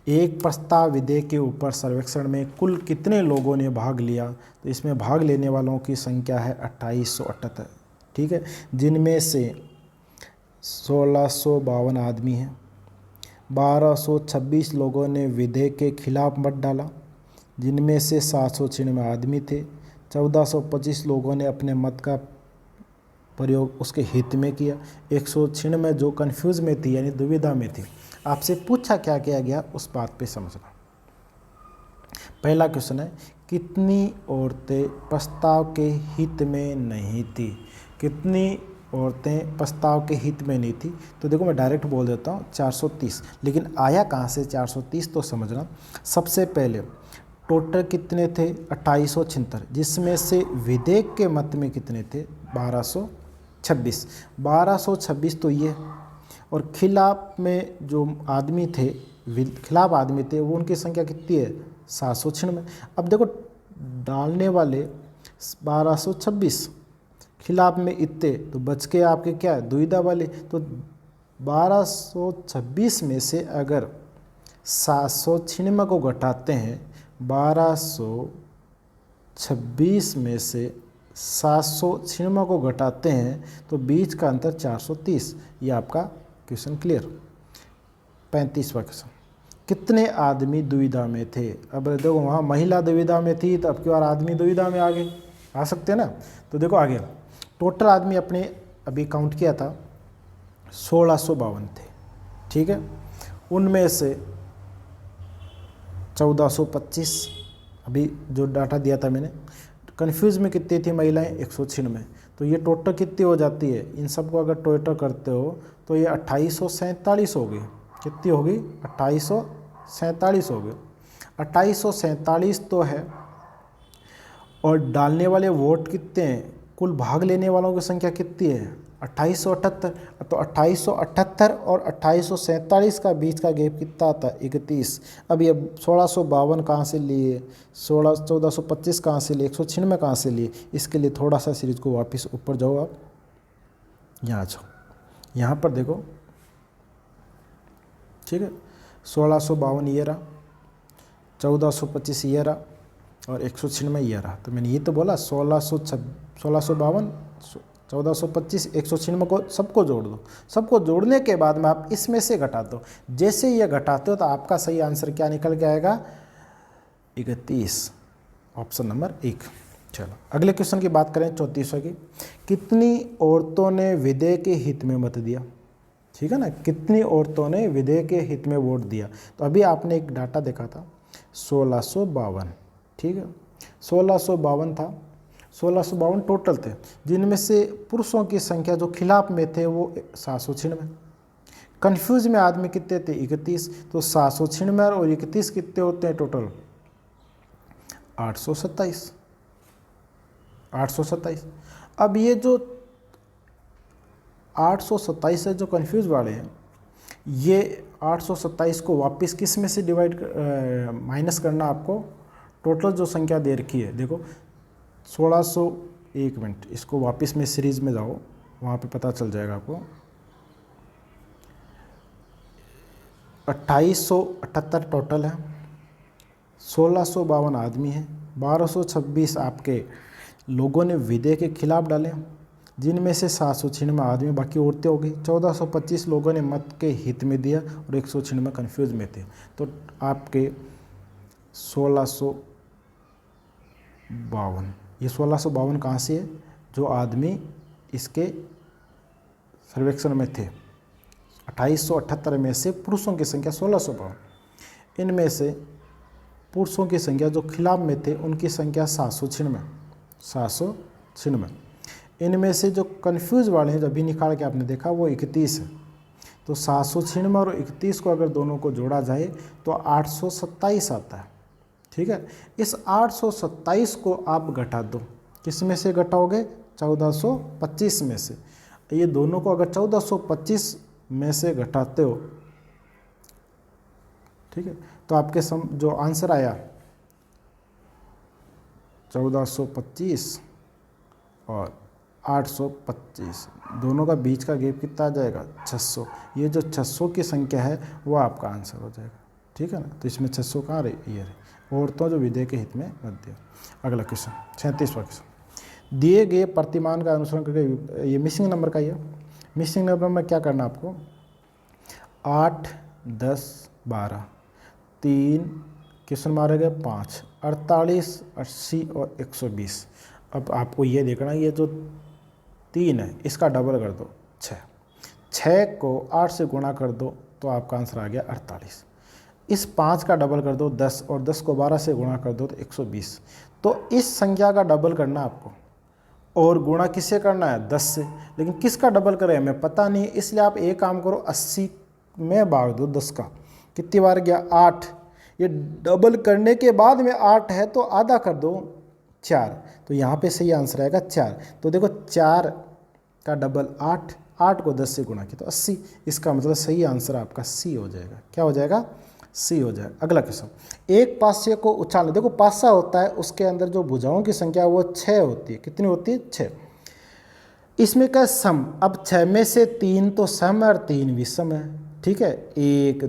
एक प्रस्ताव विधेयक के ऊपर सर्वेक्षण में कुल कितने लोगों ने भाग लिया, तो इसमें भाग लेने वालों की संख्या है 2878। ठीक है, जिनमें से 1652 आदमी हैं, 1226 लोगों ने विधेयक के खिलाफ मत डाला, जिनमें से 796 आदमी थे। 1425 लोगों ने अपने मत का प्रयोग उसके हित में किया। 196 जो कंफ्यूज में थी यानी दुविधा में थी। आपसे पूछा क्या किया गया उस बात पे समझना। पहला क्वेश्चन है, कितनी औरतें प्रस्ताव के हित में नहीं थी? कितनी औरतें प्रस्ताव के हित में नहीं थी? तो देखो मैं डायरेक्ट बोल देता हूँ 430। लेकिन आया कहाँ से 430 तो समझना। सबसे पहले टोटल कितने थे? 2876, जिसमें से विधेयक के मत में कितने थे? 1226। 1226 तो ये, और खिलाफ में जो आदमी थे, खिलाफ आदमी थे, वो उनकी संख्या कितनी है? 796। अब देखो डालने वाले 1226, खिलाफ में इतने, तो बच के आपके क्या है? दुविधा वाले। तो 1226 में से अगर 796 को घटाते हैं, 1226 में से 796 को घटाते हैं तो बीच का अंतर 430। ये आपका क्वेश्चन क्लियर। 35वां क्वेश्चन, कितने आदमी दुविधा में थे? अब देखो वहाँ महिला दुविधा में थी, तो अब की बार आदमी दुविधा में आ सकते हैं ना। तो देखो आगे टोटल आदमी अपने अभी काउंट किया था 1652 थे, ठीक है। उनमें से 1425, अभी जो डाटा दिया था मैंने, कन्फ्यूज में कितनी थी महिलाएं? 196। तो ये टोटल कितनी हो जाती है? इन सबको अगर टोटल करते हो तो ये 2847 हो गई। कितनी होगी? 2847 हो गई। 2847 तो है, और डालने वाले वोट कितने हैं? कुल भाग लेने वालों की संख्या कितनी है? 2878। तो 2878 और 2847 का बीच का गैप कितना आता है? 31। अब ये 1652 कहाँ से लिए? 1425 कहाँ से लिए? 196 कहाँ से लिए? इसके लिए थोड़ा सा सीरीज को वापस ऊपर जाओ, आप यहाँ आ जाओ, यहाँ पर देखो, ठीक है। 1652 ये रहा, 1425 ये रहा, और 196 ये रहा। तो मैंने ये तो बोला 1652, 1425, 196 को सबको जोड़ दो। सबको जोड़ने के बाद में आप इसमें से घटा दो। जैसे ये घटाते हो तो आपका सही आंसर क्या निकल के आएगा? 31, ऑप्शन नंबर 1। चलो अगले क्वेश्चन की बात करें, 34वां की। कितनी औरतों ने विधेयक के हित में मत दिया? ठीक है ना, कितनी औरतों ने विधेयक के हित में वोट दिया? तो अभी आपने एक डाटा देखा था 1652, ठीक है, 1652 था। 1652 टोटल थे, जिनमें से पुरुषों की संख्या जो खिलाफ में थे वो 796। कन्फ्यूज में आदमी कितने थे? 31। तो 796 और 31 कितने होते हैं टोटल? 827। 827। अब ये जो 827 है, जो कन्फ्यूज वाले हैं, ये 827 को वापस किस में से डिवाइड माइनस करना आपको? टोटल जो संख्या दे रखी है, देखो 1600, एक मिनट, इसको वापस में सीरीज में जाओ, वहाँ पे पता चल जाएगा आपको। 2878 टोटल है, 1652 आदमी है, 1226 आपके लोगों ने विधेयक के खिलाफ डाले, जिनमें से 796 आदमी, बाकी औरतें हो गई। 1425 लोगों ने मत के हित में दिया और 196 कन्फ्यूज में थे। तो आपके 1652, ये 1652 कहाँ से है? जो आदमी इसके सर्वेक्षण में थे। 2878 में से पुरुषों की संख्या 1652, इनमें से पुरुषों की संख्या जो खिलाफ में थे उनकी संख्या 796। इनमें से जो कन्फ्यूज वाले हैं, जो अभी निकाल के आपने देखा, वो 31 है। तो 796 और 31 को अगर दोनों को जोड़ा जाए तो 827 आता है, ठीक है। इस 827 को आप घटा दो, किस में से घटाओगे? 1425 में से। ये दोनों को अगर 1425 में से घटाते हो, ठीक है, तो आपके जो आंसर आया 1425 और 825, दोनों का बीच का गैप कितना आ जाएगा? 600। ये जो 600 की संख्या है वो आपका आंसर हो जाएगा, ठीक है ना। तो इसमें 600 कहाँ रही? ये रही। औरतों जो विधेयक के हित में मत दिया। अगला क्वेश्चन, 37वां क्वेश्चन। दिए गए प्रतिमान का अनुसरण करके, ये मिसिंग नंबर का ही है। मिसिंग नंबर में क्या करना आपको? 8 10, 12, 3 क्वेश्चन मारे गए 5, 48, 80 और 120। अब आपको ये देखना, ये जो 3 है इसका डबल कर दो 6, 6 को 8 से गुणा कर दो तो आपका आंसर आ गया 48। इस 5 का डबल कर दो 10 और 10 को 12 से गुणा कर दो तो 120। तो इस संख्या का डबल करना आपको, और गुणा किससे करना है 10 से, लेकिन किसका डबल करें हमें पता नहीं है, इसलिए आप एक काम करो 80 में भाग दो 10 का, कितनी बार गया 8, ये डबल करने के बाद में 8 है तो आधा कर दो 4, तो यहाँ पे सही आंसर आएगा 4। तो देखो 4 का डबल 8, 8 को 10 से गुणा किया तो 80, इसका मतलब सही आंसर आपका सी हो जाएगा। क्या हो जाएगा? सी हो जाएगा। अगला क्वेश्चन, एक पास्य को उछालना। देखो पासा होता है, उसके अंदर जो भुजाओं की संख्या वो 6 होती है। कितनी होती है? 6। इसमें क्या सम, अब 6 में से 3 तो सम है और 3 विषम है, ठीक है। 1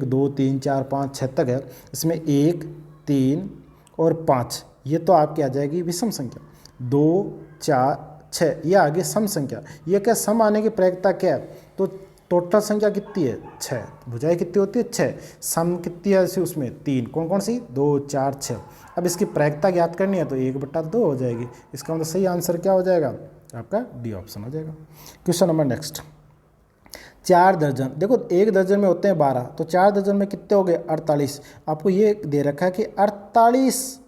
2 3 4 5 6 तक है, इसमें 1 3 और 5 ये तो आपकी आ जाएगी विषम संख्या। 2 4 6 ये आगे सम संख्या। ये क्या सम आने की प्रयोगता क्या है? तो टोटल संख्या कितनी है? 6। भुजाएं कितनी होती है? 6। सम कितनी है ऐसी उसमें? 3। कौन कौन सी? 2 4 6। अब इसकी प्रयोगता ज्ञात करनी है तो 1/2 हो जाएगी। इसका मतलब सही आंसर क्या हो जाएगा? आपका डी ऑप्शन हो जाएगा। क्वेश्चन नंबर नेक्स्ट, 4 दर्जन। देखो 1 दर्जन में होते हैं 12, तो 4 दर्जन में कितने हो गए? 48। आपको ये दे रखा है कि 48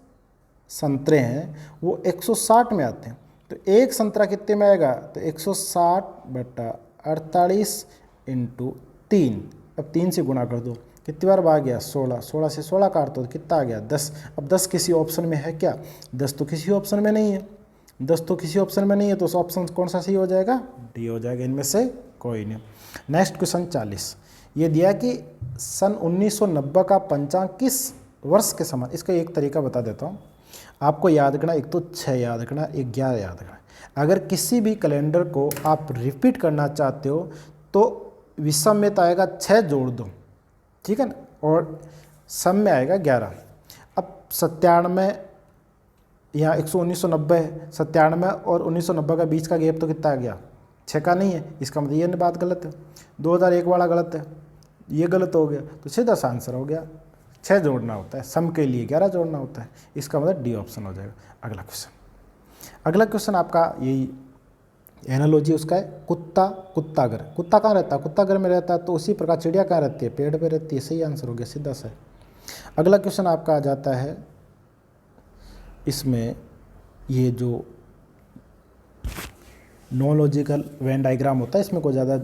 संतरे हैं, वो 160 में आते हैं, तो एक संतरा कितने में आएगा? तो 160/48 × 3। अब 3 से गुणा कर दो, कितनी बार भाग गया? 16, 16 से 16 काट दो तो कितना आ गया? 10। अब 10 किसी ऑप्शन में है क्या? 10 तो किसी ऑप्शन में नहीं है, 10 तो किसी ऑप्शन में नहीं है, तो उस ऑप्शन कौन सा सही हो जाएगा? डी हो जाएगा, इनमें से कोई नहीं। नेक्स्ट क्वेश्चन 40, ये दिया कि सन 1990 का पंचांग किस वर्ष के समान। इसका एक तरीका बता देता हूँ आपको याद करना। एक तो 6 याद रखना, एक 11 याद रखना। अगर किसी भी कैलेंडर को आप रिपीट करना चाहते हो तो विषम में तो आएगा 6 जोड़ दो, ठीक है ना, और सम में आएगा 11। अब 97, यहाँ 1990 है, 97 और 1990 का बीच का गैप तो कितना आ गया? 6 का नहीं है, इसका मतलब ये बात गलत है। 2001 वाला गलत है, ये गलत हो गया, तो सीधा सा आंसर हो गया 6 जोड़ना होता है, सम के लिए 11 जोड़ना होता है। इसका मतलब डी ऑप्शन हो जाएगा। अगला क्वेश्चन, अगला क्वेश्चन आपका यही एनालॉजी उसका है, कुत्ता कुत्तागर। कुत्ता कहाँ रहता है? कुत्तागर में रहता है, तो उसी प्रकार चिड़िया कहाँ रहती है? पेड़ पे रहती है। सही आंसर हो गया, सीधा सा। अगला क्वेश्चन आपका आ जाता है, इसमें ये जो नॉन लॉजिकल वेन डायग्राम होता है, इसमें कोई ज़्यादा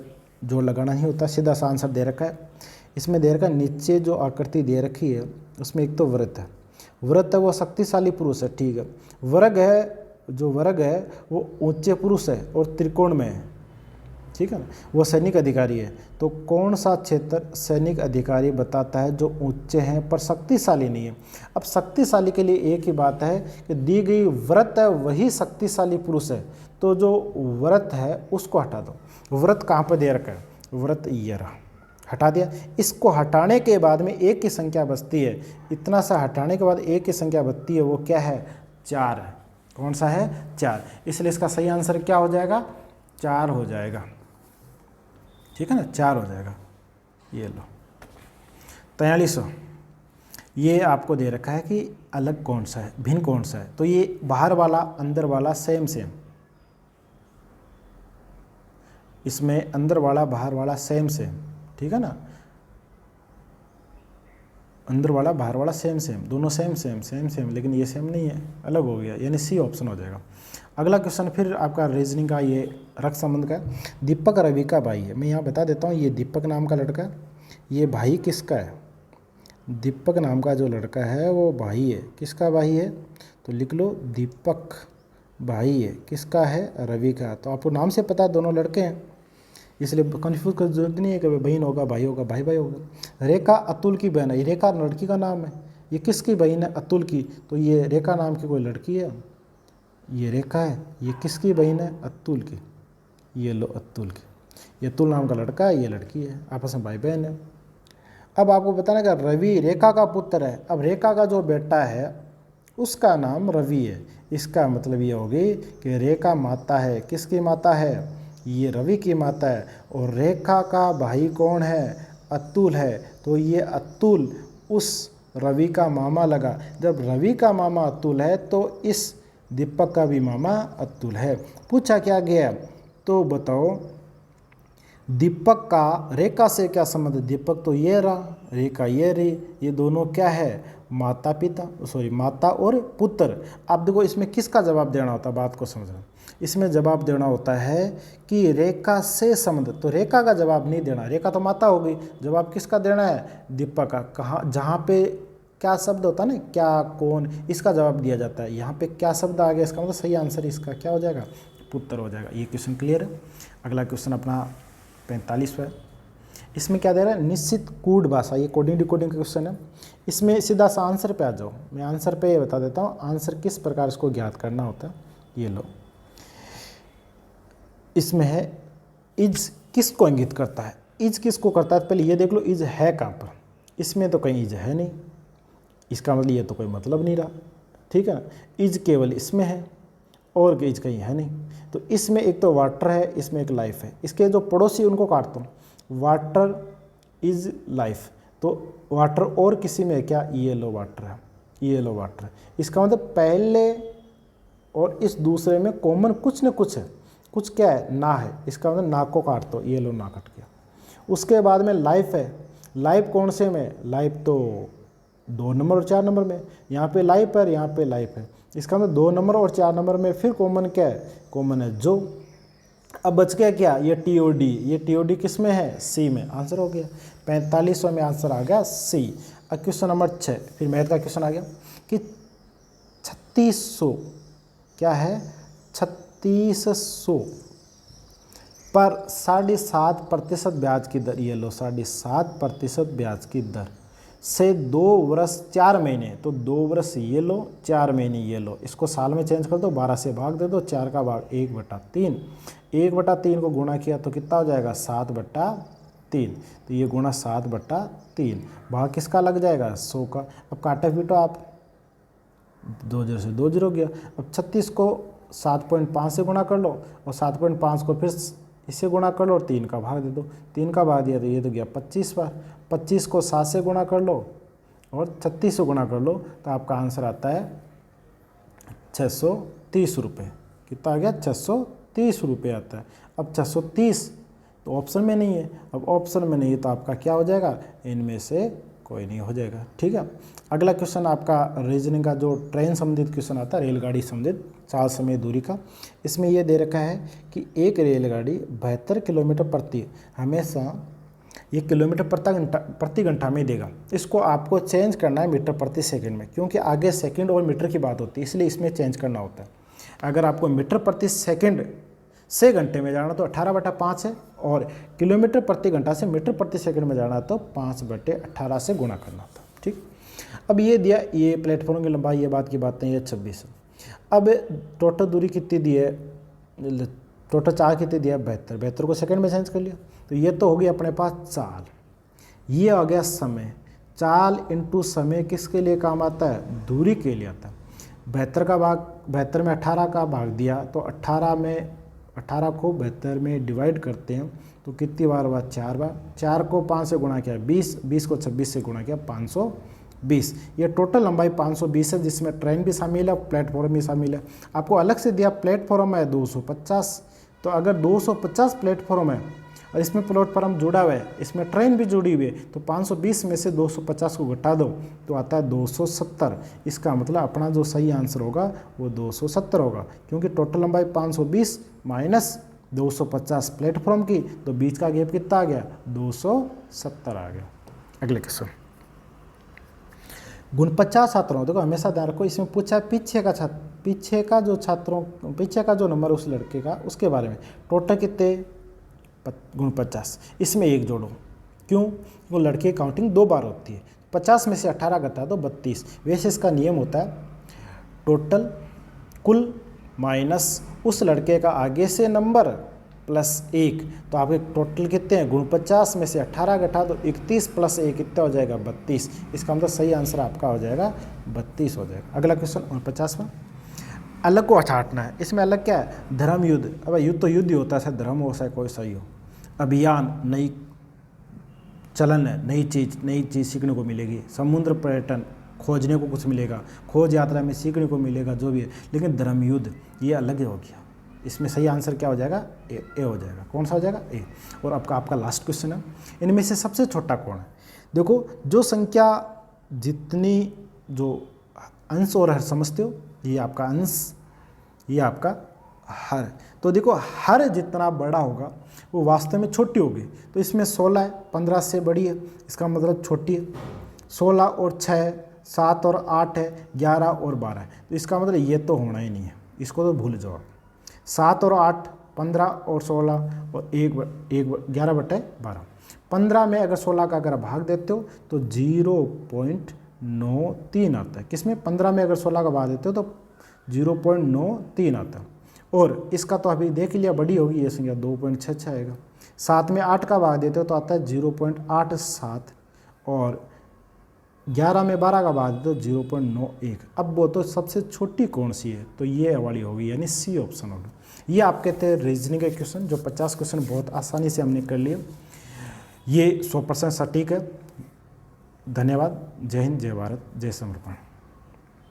जोर लगाना नहीं होता, सीधा सा आंसर दे रखा है। इसमें दे रखा है, नीचे जो आकृति दे रखी है उसमें एक तो व्रत है, व्रत है वो शक्तिशाली पुरुष है, ठीक है। वर्ग है, जो वर्ग है वो ऊंचे पुरुष है और त्रिकोण में है, ठीक है ना, वो सैनिक अधिकारी है। तो कौन सा क्षेत्र सैनिक अधिकारी बताता है जो ऊंचे हैं पर शक्तिशाली नहीं है? अब शक्तिशाली के लिए एक ही बात है कि दी गई व्रत है वही शक्तिशाली पुरुष है, तो जो व्रत है उसको हटा दो। व्रत कहाँ पर दे रखा है? व्रत ये रहा, हटा दिया। इसको हटाने के बाद में एक की संख्या बचती है, इतना सा हटाने के बाद एक की संख्या बचती है, वो क्या है? 4 है। कौन सा है? 4। इसलिए इसका सही आंसर क्या हो जाएगा? 4 हो जाएगा, ठीक है ना, 4 हो जाएगा। ये लो 4300, ये आपको दे रखा है कि अलग कौन सा है, भिन्न कौन सा है। तो ये बाहर वाला अंदर वाला सेम सेम, इसमें अंदर वाला बाहर वाला सेम सेम, ठीक है ना, अंदर वाला बाहर वाला सेम सेम, दोनों सेम सेम सेम सेम, लेकिन ये सेम नहीं है, अलग हो गया, यानी सी ऑप्शन हो जाएगा। अगला क्वेश्चन फिर आपका रीजनिंग का, ये रक्त संबंध का। दीपक रवि का भाई है, मैं यहाँ बता देता हूँ, ये दीपक नाम का लड़का, ये भाई किसका है? दीपक नाम का जो लड़का है वो भाई है, किसका भाई है? तो लिख लो दीपक भाई है, किसका है? रवि का। तो आपको नाम से पता है दोनों लड़के हैं, इसलिए कन्फ्यूज कर जरूरत नहीं है कि बहन होगा भाई होगा, भाई भाई होगा। रेखा अतुल की बहन है, रेखा लड़की का नाम है, ये किसकी बहन है? अतुल की। तो ये रेखा नाम की कोई लड़की है, ये रेखा है, ये किसकी बहन है? अतुल की। ये लो अतुल की, ये अतुल नाम का लड़का है, ये लड़की है, आपस में भाई बहन है। अब आपको बताना कि रवि रेखा का पुत्र है, अब रेखा का जो बेटा है उसका नाम रवि है, इसका मतलब ये होगी कि रेखा माता है, किसकी माता है? ये रवि की माता है, और रेखा का भाई कौन है? अतुल है, तो ये अतुल उस रवि का मामा लगा। जब रवि का मामा अतुल है तो इस दीपक का भी मामा अतुल है। पूछा क्या गया, तो बताओ दीपक का रेखा से क्या संबंध? दीपक तो ये रहा, रेखा ये रही, ये दोनों क्या है? माता पिता, सॉरी माता और पुत्र। अब देखो इसमें किसका जवाब देना होता है, बात को समझना। इसमें जवाब देना होता है कि रेखा से संबंध, तो रेखा का जवाब नहीं देना, रेखा तो माता होगी, जवाब किसका देना है? दीपक का। कहाँ, जहाँ पे क्या शब्द होता है ना, क्या कौन, इसका जवाब दिया जाता है। यहाँ पे क्या शब्द आ गया, इसका मतलब सही आंसर इसका क्या हो जाएगा? पुत्र हो जाएगा। ये क्वेश्चन क्लियर है। अगला क्वेश्चन अपना 45वां है। इसमें क्या दे रहा है? निश्चित कूट भाषा, ये कोडिंग डिकोडिंग का क्वेश्चन है। इसमें सीधा सा आंसर पे आ जाओ। मैं आंसर पे ये बता देता हूँ, आंसर किस प्रकार इसको ज्ञात करना होता है। ये लो, इसमें है इज किसको इंगित करता है? इज किसको करता है? पहले ये देख लो, इज है कहाँ पर? इसमें तो कहीं इज है नहीं, इसका मतलब ये तो कोई मतलब नहीं रहा, ठीक है ना। इज केवल इसमें है और इज कहीं है नहीं। तो इसमें एक तो वाटर है, इसमें एक लाइफ है। इसके जो पड़ोसी उनको काटता हूँ, वाटर इज लाइफ, तो वाटर और किसी में क्या? ये लो वाटर है, ये लो वाटर है। इसका मतलब पहले और इस दूसरे में कॉमन कुछ न कुछ है। कुछ क्या है? ना है, इसका मतलब ना को काट दो, ये लो ना कट गया। उसके बाद में लाइफ है, लाइफ कौन से में? लाइफ तो 2 नंबर और 4 नंबर में। यहाँ पे लाइफ है, यहाँ पे लाइफ है। इसका मतलब 2 नंबर और 4 नंबर में फिर कॉमन क्या है? कॉमन है जो। अब बच गया क्या? ये टीओडी, ये टीओडी किस में है? सी में। आंसर हो गया 4500 में आंसर आ गया सी। अब क्वेश्चन नंबर 6, फिर मैथ का क्वेश्चन आ गया कि 3600 क्या है? 3600 पर 7.5% ब्याज की दर, ये लो 7.5% ब्याज की दर से 2 वर्ष 4 महीने, तो 2 वर्ष ये लो, 4 महीने ये लो। इसको साल में चेंज कर दो, 12 से भाग दे दो, 4 का भाग 1/3, 1/3 को गुणा किया तो कितना हो जाएगा? 7/3। तो ये गुणा 7/3, भाग किसका लग जाएगा? 100 का। अब काटे पीटो आप, 2 0 से 2 0 गया। अब 36 को 7.5 से गुणा कर लो, और 7.5 को फिर इससे गुणा कर लो और 3 का भाग दे दो। 3 का भाग दिया तो ये तो गया 25 बार। 25 को 7 से गुणा कर लो और 36 से गुणा कर लो, तो आपका आंसर आता है 630 रुपये। कितना आ गया? 630 रुपये आता है। अब 630 तो ऑप्शन में नहीं है, अब ऑप्शन में नहीं है तो आपका क्या हो जाएगा? इनमें से कोई नहीं हो जाएगा, ठीक है। अगला क्वेश्चन आपका रीजनिंग का जो ट्रेन संबंधित क्वेश्चन आता है, रेलगाड़ी संबंधित 4 समय दूरी का। इसमें यह दे रखा है कि एक रेलगाड़ी 72 किलोमीटर प्रति, हमेशा ये किलोमीटर प्रति घंटा में देगा। इसको आपको चेंज करना है मीटर प्रति सेकंड में, क्योंकि आगे सेकंड और मीटर की बात होती है, इसलिए इसमें चेंज करना होता है। अगर आपको मीटर प्रति सेकंड से घंटे में जाना तो 18/5 है, और किलोमीटर प्रति घंटा से मीटर प्रति सेकंड में जाना तो 5/18 से गुणा करना था, ठीक। अब ये दिया, ये प्लेटफॉर्म की लंबाई, ये बात की बात नहीं है, 26 है। अब टोटल दूरी कितनी दी है? टोटल चार्ज कितनी दिया? 72 को सेकंड में चेंज कर लिया, तो ये तो होगी अपने पास चाल। ये आ गया समय, चाल इंटू समय किसके लिए काम आता है? दूरी के लिए आता है। 72 का भाग, 72 में 18 का भाग दिया तो 18 को 72 में डिवाइड करते हैं तो कितनी बार हुआ? 4 बार। 4 को 5 से गुणा किया 20, 20 को 26 से गुणा किया 520। ये टोटल लंबाई 520 है, जिसमें ट्रेन भी शामिल है, प्लेटफॉर्म भी शामिल है। आपको अलग से दिया प्लेटफॉर्म है 250, तो अगर 250 प्लेटफॉर्म है और इसमें प्लेटफॉर्म जुड़ा हुआ है, इसमें ट्रेन भी जुड़ी हुई है, तो 520 में से 250 को घटा दो तो आता है 270। इसका मतलब अपना जो सही आंसर होगा वो 270 होगा, क्योंकि टोटल लंबाई 520 माइनस 250 प्लेटफॉर्म की, तो बीच का गैप कितना आ गया? 270 आ गया। अगले क्वेश्चन, 49 छात्रों, देखो हमेशा ध्यान रखो, इसमें पूछा है पीछे का जो नंबर उस लड़के का, उसके बारे में। टोटल कितने? 49। इसमें 1 जोड़ो, क्यों? वो लड़के काउंटिंग 2 बार होती है। 50 में से 18 घटा दो 32। वैसे इसका नियम होता है टोटल कुल माइनस उस लड़के का आगे से नंबर प्लस 1, तो आपके टोटल कितने हैं? 49 में से 18 घटा दो 31 प्लस 1 कितना हो जाएगा? 32। इसका मतलब सही आंसर आपका हो जाएगा 32 हो जाएगा। अगला क्वेश्चन 49वां, अलग को छांटना है। इसमें अलग क्या है, धर्म युद्ध, अब युद्ध तो युद्ध ही होता है, धर्म हो चाहे कोई सा ही हो। अभियान, नई चलन है, नई चीज़ सीखने को मिलेगी। समुद्र पर्यटन, खोजने को कुछ मिलेगा, खोज यात्रा में सीखने को मिलेगा जो भी है। लेकिन धर्म युद्ध ये अलग ही हो गया। इसमें सही आंसर क्या हो जाएगा, ए हो जाएगा। कौन सा हो जाएगा, ए। और आपका लास्ट क्वेश्चन है, इनमें से सबसे छोटा कौन है। देखो जो संख्या जितनी, जो अंश और हर समझते हो, ये आपका अंश, ये आपका हर। तो देखो हर जितना बड़ा होगा वो वास्तव में छोटी होगी। तो इसमें 16 है, 15 से बड़ी है, इसका मतलब छोटी है। 16 और 6 है, 7 और 8 है, 11 और 12 है। तो इसका मतलब ये तो होना ही नहीं है, इसको तो भूल जाओ। 7 और 8, 15 और 16 और 11/12। 15 में अगर 16 का अगर भाग देते हो तो 0.93 आता है। किसमें, 15 में अगर 16 का भाग देते हो तो 0.93 आता है। और इसका तो अभी देख लिया, बड़ी होगी ये संख्या, 2.66 आएगा। 7 में 8 का भाग देते हो तो आता है 0.87। और 11 में 12 का भाग देते हो 0.91। अब वो तो सबसे छोटी कौन सी है, तो ये वाली होगी, यानी सी ऑप्शन होगा। ये आपके थे रीजनिंग के क्वेश्चन, जो 50 क्वेश्चन बहुत आसानी से हमने कर लिए। ये 100% सटीक है। धन्यवाद। जय हिंद, जय भारत, जय समर्पण।